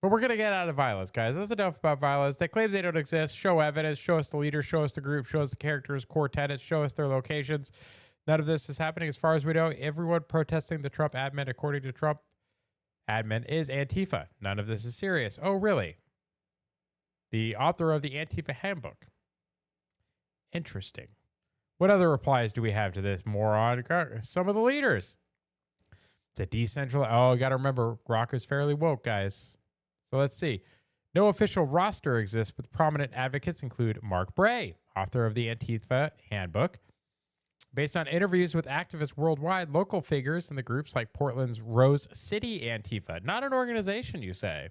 But we're going to get out of violence, guys. That's enough about violence. They claim they don't exist. Show evidence. Show us the leader. Show us the group. Show us the characters, core tenets. Show us their locations. None of this is happening as far as we know. Everyone protesting the Trump admin, according to Trump admin, is Antifa. None of this is serious. Oh, really? The author of the Antifa Handbook Interesting. What other replies do we have to this moron? Some of the leaders. It's a decentralized. Oh, you got to remember, Grok is fairly woke, guys. So let's see. No official roster exists, but prominent advocates include Mark Bray, author of the Antifa Handbook. Based on interviews with activists worldwide, local figures in the groups like Portland's Rose City Antifa, not an organization, you say,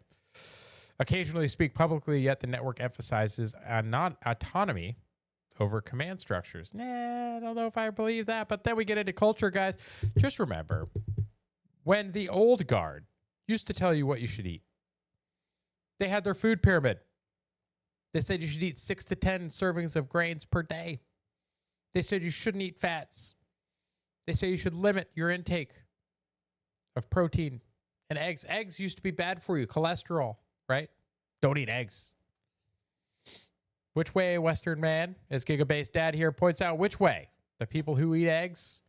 occasionally speak publicly, yet the network emphasizes autonomy over command structures. Nah, I don't know if I believe that, but then we get into culture, guys. Just remember, when the old guard used to tell you what you should eat, they had their food pyramid. They said you should eat 6 to 10 servings of grains per day. They said you shouldn't eat fats. They say you should limit your intake of protein and eggs. Eggs used to be bad for you, cholesterol, right? Don't eat eggs. Which way, Western man, as Gigabase Dad here points out, which way? The people who eat eggs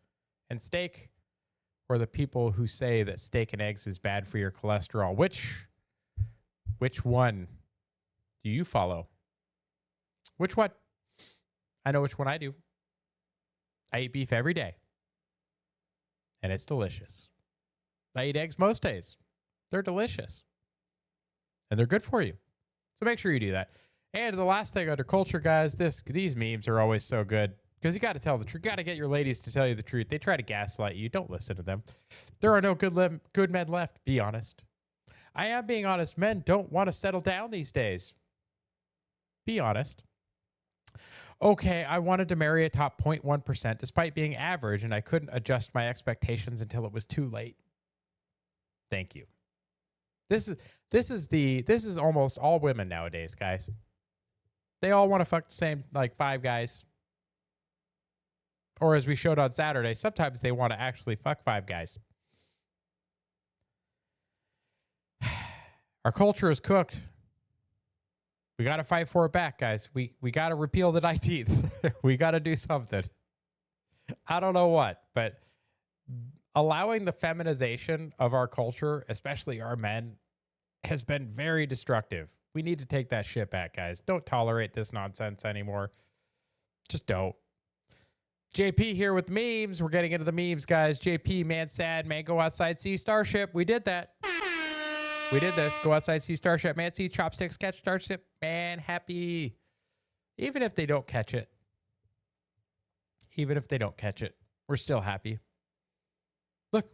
and steak, or the people who say that steak and eggs is bad for your cholesterol? Which one do you follow? Which one? I know which one I do. I eat beef every day, and it's delicious. I eat eggs most days. They're delicious, and they're good for you. So make sure you do that. And the last thing under culture, guys, these memes are always so good because you got to tell the truth. You got to get your ladies to tell you the truth. They try to gaslight you. Don't listen to them. There are no good men left. Be honest. I am being honest. Men don't want to settle down these days. Be honest. Okay, I wanted to marry a top 0.1% despite being average, and I couldn't adjust my expectations until it was too late. Thank you. This is almost all women nowadays, guys. They all want to fuck the same, like, 5 guys. Or as we showed on Saturday, sometimes they want to actually fuck 5 guys. Our culture is cooked. We got to fight for it back, guys. We got to repeal the 19th. We got to do something. I don't know what, but allowing the feminization of our culture, especially our men, has been very destructive. We need to take that shit back, guys. Don't tolerate this nonsense anymore. Just don't. JP here with memes. We're getting into the memes, guys. JP, man sad, man go outside, see Starship. We did that. We did this. Go outside, see Starship. Man, see Chopsticks catch Starship. Man, happy. Even if they don't catch it. Even if they don't catch it. We're still happy. Look,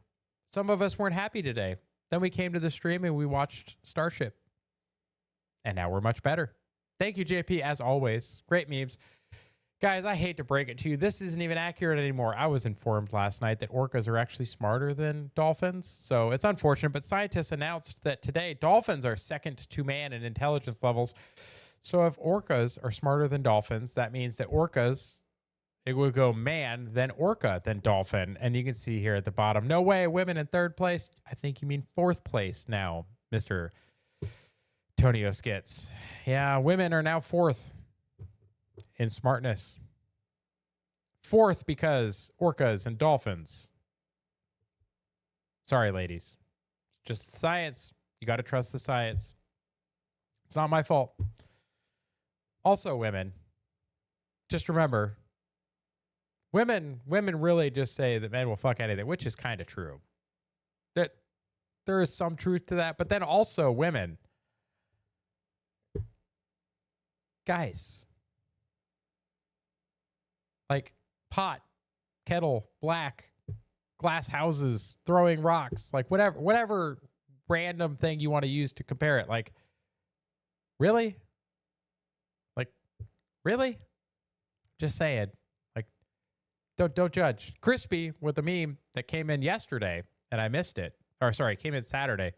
some of us weren't happy today. Then we came to the stream and we watched Starship. And now we're much better. Thank you, JP, as always. Great memes. Guys, I hate to break it to you. This isn't even accurate anymore. I was informed last night that orcas are actually smarter than dolphins. So it's unfortunate, but scientists announced that today dolphins are second to man in intelligence levels. So if orcas are smarter than dolphins, that means that orcas, it would go man, then orca, then dolphin. And you can see here at the bottom, no way, women in 3rd place. I think you mean 4th place now, Mr. Tonio Skits. Yeah, women are now 4th. In smartness. 4th because orcas and dolphins. Sorry, ladies. Just science. You got to trust the science. It's not my fault. Also, women, just remember, women really just say that men will fuck anything, which is kind of true. That there is some truth to that, but then also women. Guys, like pot, kettle, black, glass houses, throwing rocks, like whatever random thing you want to use to compare it. Like, really? Like, really? Just saying. Like, don't judge. Crispy with a meme that came in yesterday and I missed it. Or sorry, came in Saturday.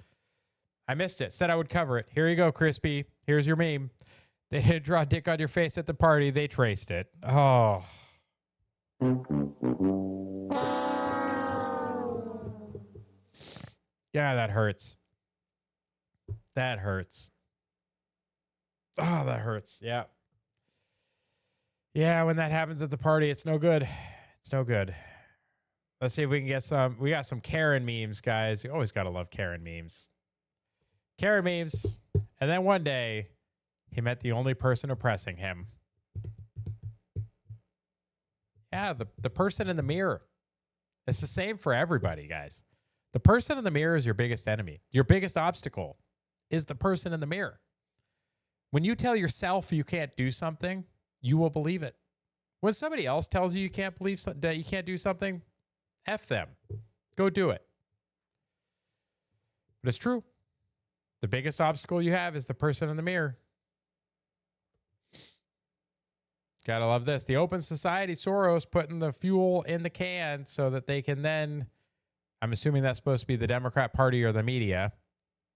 I missed it. Said I would cover it. Here you go, Crispy. Here's your meme. They didn't draw a dick on your face at the party. They traced it. Oh. Yeah, that hurts. That hurts. Oh, that hurts. Yeah. Yeah, when that happens at the party, it's no good. It's no good. Let's see if we can get some. We got some Karen memes, guys. You always got to love Karen memes. Karen memes. And then one day, he met the only person oppressing him. Yeah, the person in the mirror. It's the same for everybody, guys. The person in the mirror is your biggest enemy. Your biggest obstacle is the person in the mirror. When you tell yourself you can't do something, you will believe it. When somebody else tells you you can't believe that you can't do something, F them. Go do it. But it's true. The biggest obstacle you have is the person in the mirror. Gotta love this. The Open Society, Soros putting the fuel in the can so that they can then, I'm assuming that's supposed to be the Democrat Party or the media,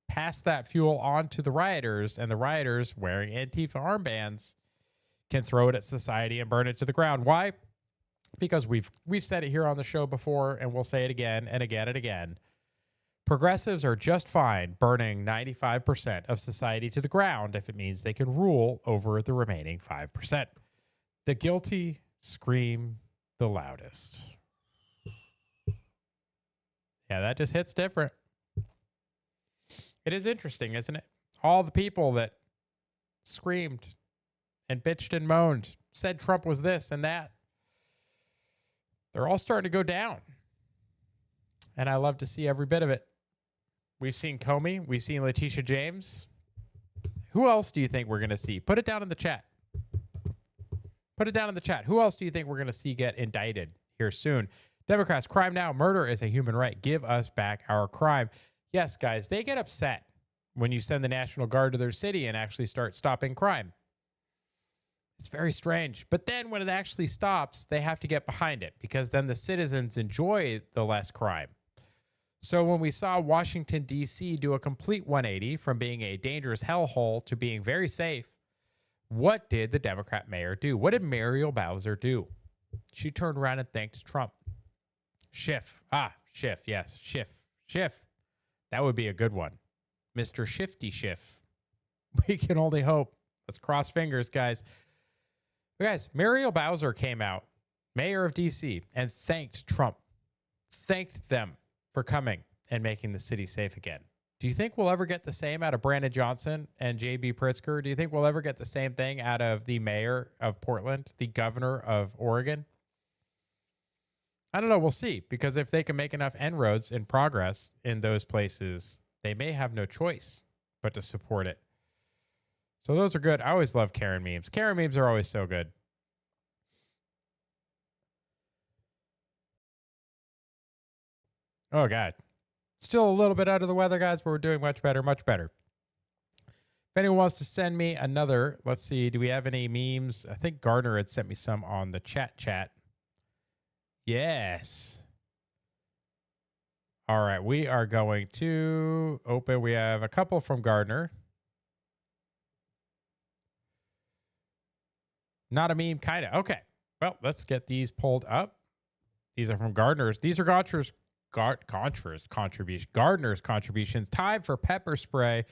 pass that fuel on to the rioters, and the rioters wearing Antifa armbands can throw it at society and burn it to the ground. Why? Because we've said it here on the show before, and we'll say it again and again and again. Progressives are just fine burning 95% of society to the ground if it means they can rule over the remaining 5%. The guilty scream the loudest. Yeah, that just hits different. It is interesting, isn't it? All the people that screamed and bitched and moaned, said Trump was this and that, they're all starting to go down. And I love to see every bit of it. We've seen Comey. We've seen Letitia James. Who else do you think we're going to see? Put it down in the chat. Put it down in the chat. Who else do you think we're going to see get indicted here soon? Democrats, crime now. Murder is a human right. Give us back our crime. Yes, guys, they get upset when you send the National Guard to their city and actually start stopping crime. It's very strange. But then when it actually stops, they have to get behind it because then the citizens enjoy the less crime. So when we saw Washington, D.C. do a complete 180 from being a dangerous hellhole to being very safe, what did the Democrat mayor do? What did Muriel Bowser do? She turned around and thanked Trump. Schiff. Schiff. Yes, Schiff. Schiff. That would be a good one. Mr. Shifty Schiff. We can only hope. Let's cross fingers, guys. But guys, Muriel Bowser came out, mayor of D.C., and thanked Trump. Thanked them for coming and making the city safe again. Do you think we'll ever get the same out of Brandon Johnson and J.B. Pritzker? Do you think we'll ever get the same thing out of the mayor of Portland, the governor of Oregon? I don't know. We'll see. Because if they can make enough inroads and progress in those places, they may have no choice but to support it. So those are good. I always love Karen memes. Karen memes are always so good. Oh, God. Still a little bit out of the weather, guys, but we're doing much better, much better. If anyone wants to send me another, let's see, do we have any memes? I think Gardner had sent me some on the chat. Yes. All right, we are going to open. We have a couple from Gardner. Not a meme, kind of. Okay. Well, let's get these pulled up. These are from Gardner's. These are Gardner's contributions. Time for pepper spray.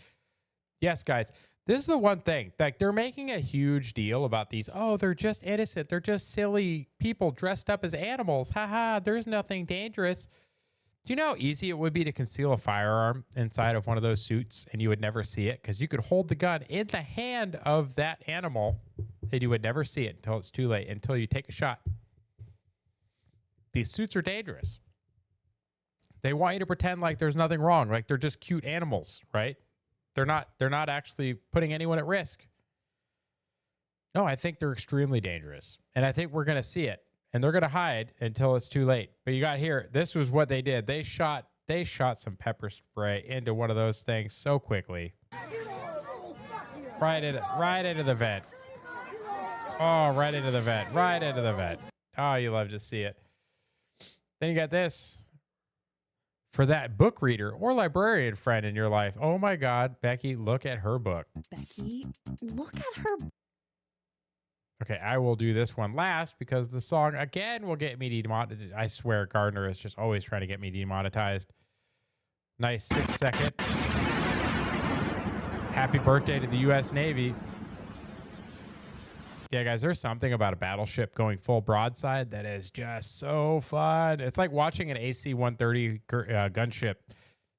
Yes, guys. This is the one thing. Like, they're making a huge deal about these. Oh, they're just innocent. They're just silly people dressed up as animals. Haha, there's nothing dangerous. Do you know how easy it would be to conceal a firearm inside of one of those suits and you would never see it? Because you could hold the gun in the hand of that animal and you would never see it until it's too late, until you take a shot. These suits are dangerous. They want you to pretend like there's nothing wrong, like they're just cute animals, right? They're not actually putting anyone at risk. No, I think they're extremely dangerous. And I think we're going to see it. And they're going to hide until it's too late. But you got here, this was what they did. They shot some pepper spray into one of those things so quickly. Right into the vent. Oh, right into the vent. Oh, you love to see it. Then you got this. For that book reader or librarian friend in your life. Oh my God, Becky, look at her book. Becky, look at her. Okay, I will do this one last because the song again will get me demonetized. I swear Gardner is just always trying to get me demonetized. Nice 6-second. Happy birthday to the U.S. Navy. Yeah, guys, there's something about a battleship going full broadside that is just so fun. It's like watching an AC-130 gunship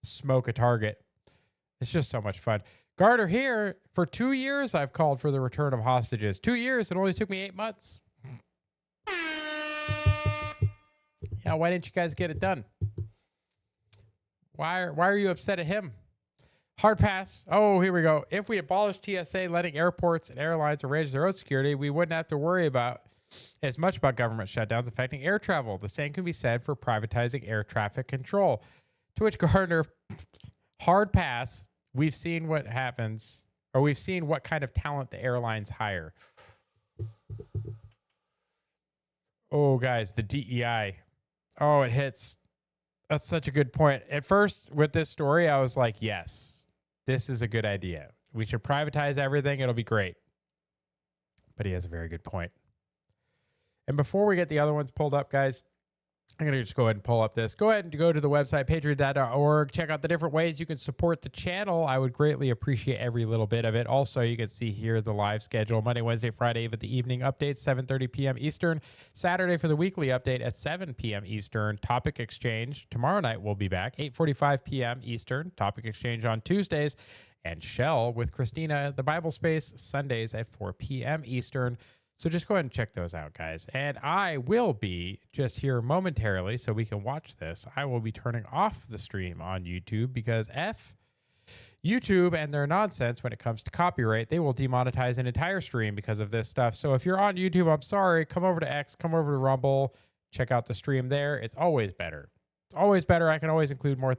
smoke a target. It's just so much fun. Gardner here, for 2 years, I've called for the return of hostages. 2 years. It only took me 8 months. Yeah, why didn't you guys get it done? Why are you upset at him? Hard pass. Oh, here we go. If we abolish TSA, letting airports and airlines arrange their own security, we wouldn't have to worry about as much about government shutdowns affecting air travel. The same can be said for privatizing air traffic control. To which Gardner, hard pass. We've seen what happens, or we've seen what kind of talent the airlines hire. Oh, guys, the DEI. Oh, it hits. That's such a good point. At first, with this story, I was like, yes, this is a good idea. We should privatize everything. It'll be great. But he has a very good point. And before we get the other ones pulled up, guys, I'm going to just go ahead and pull up this. Go ahead and go to the website, patriot.org. Check out the different ways you can support the channel. I would greatly appreciate every little bit of it. Also, you can see here the live schedule, Monday, Wednesday, Friday with the evening updates, 7:30 p.m. Eastern. Saturday for the weekly update at 7 p.m. Eastern. Topic Exchange. Tomorrow night we'll be back, 8:45 p.m. Eastern. Topic Exchange on Tuesdays. And Shell with Christina, the Bible Space, Sundays at 4 p.m. Eastern. So just go ahead and check those out, guys. And I will be just here momentarily so we can watch this. I will be turning off the stream on YouTube because F YouTube and their nonsense when it comes to copyright. They will demonetize an entire stream because of this stuff. So if you're on YouTube, I'm sorry. Come over to X, come over to Rumble, check out the stream there. It's always better. It's always better. I can always include more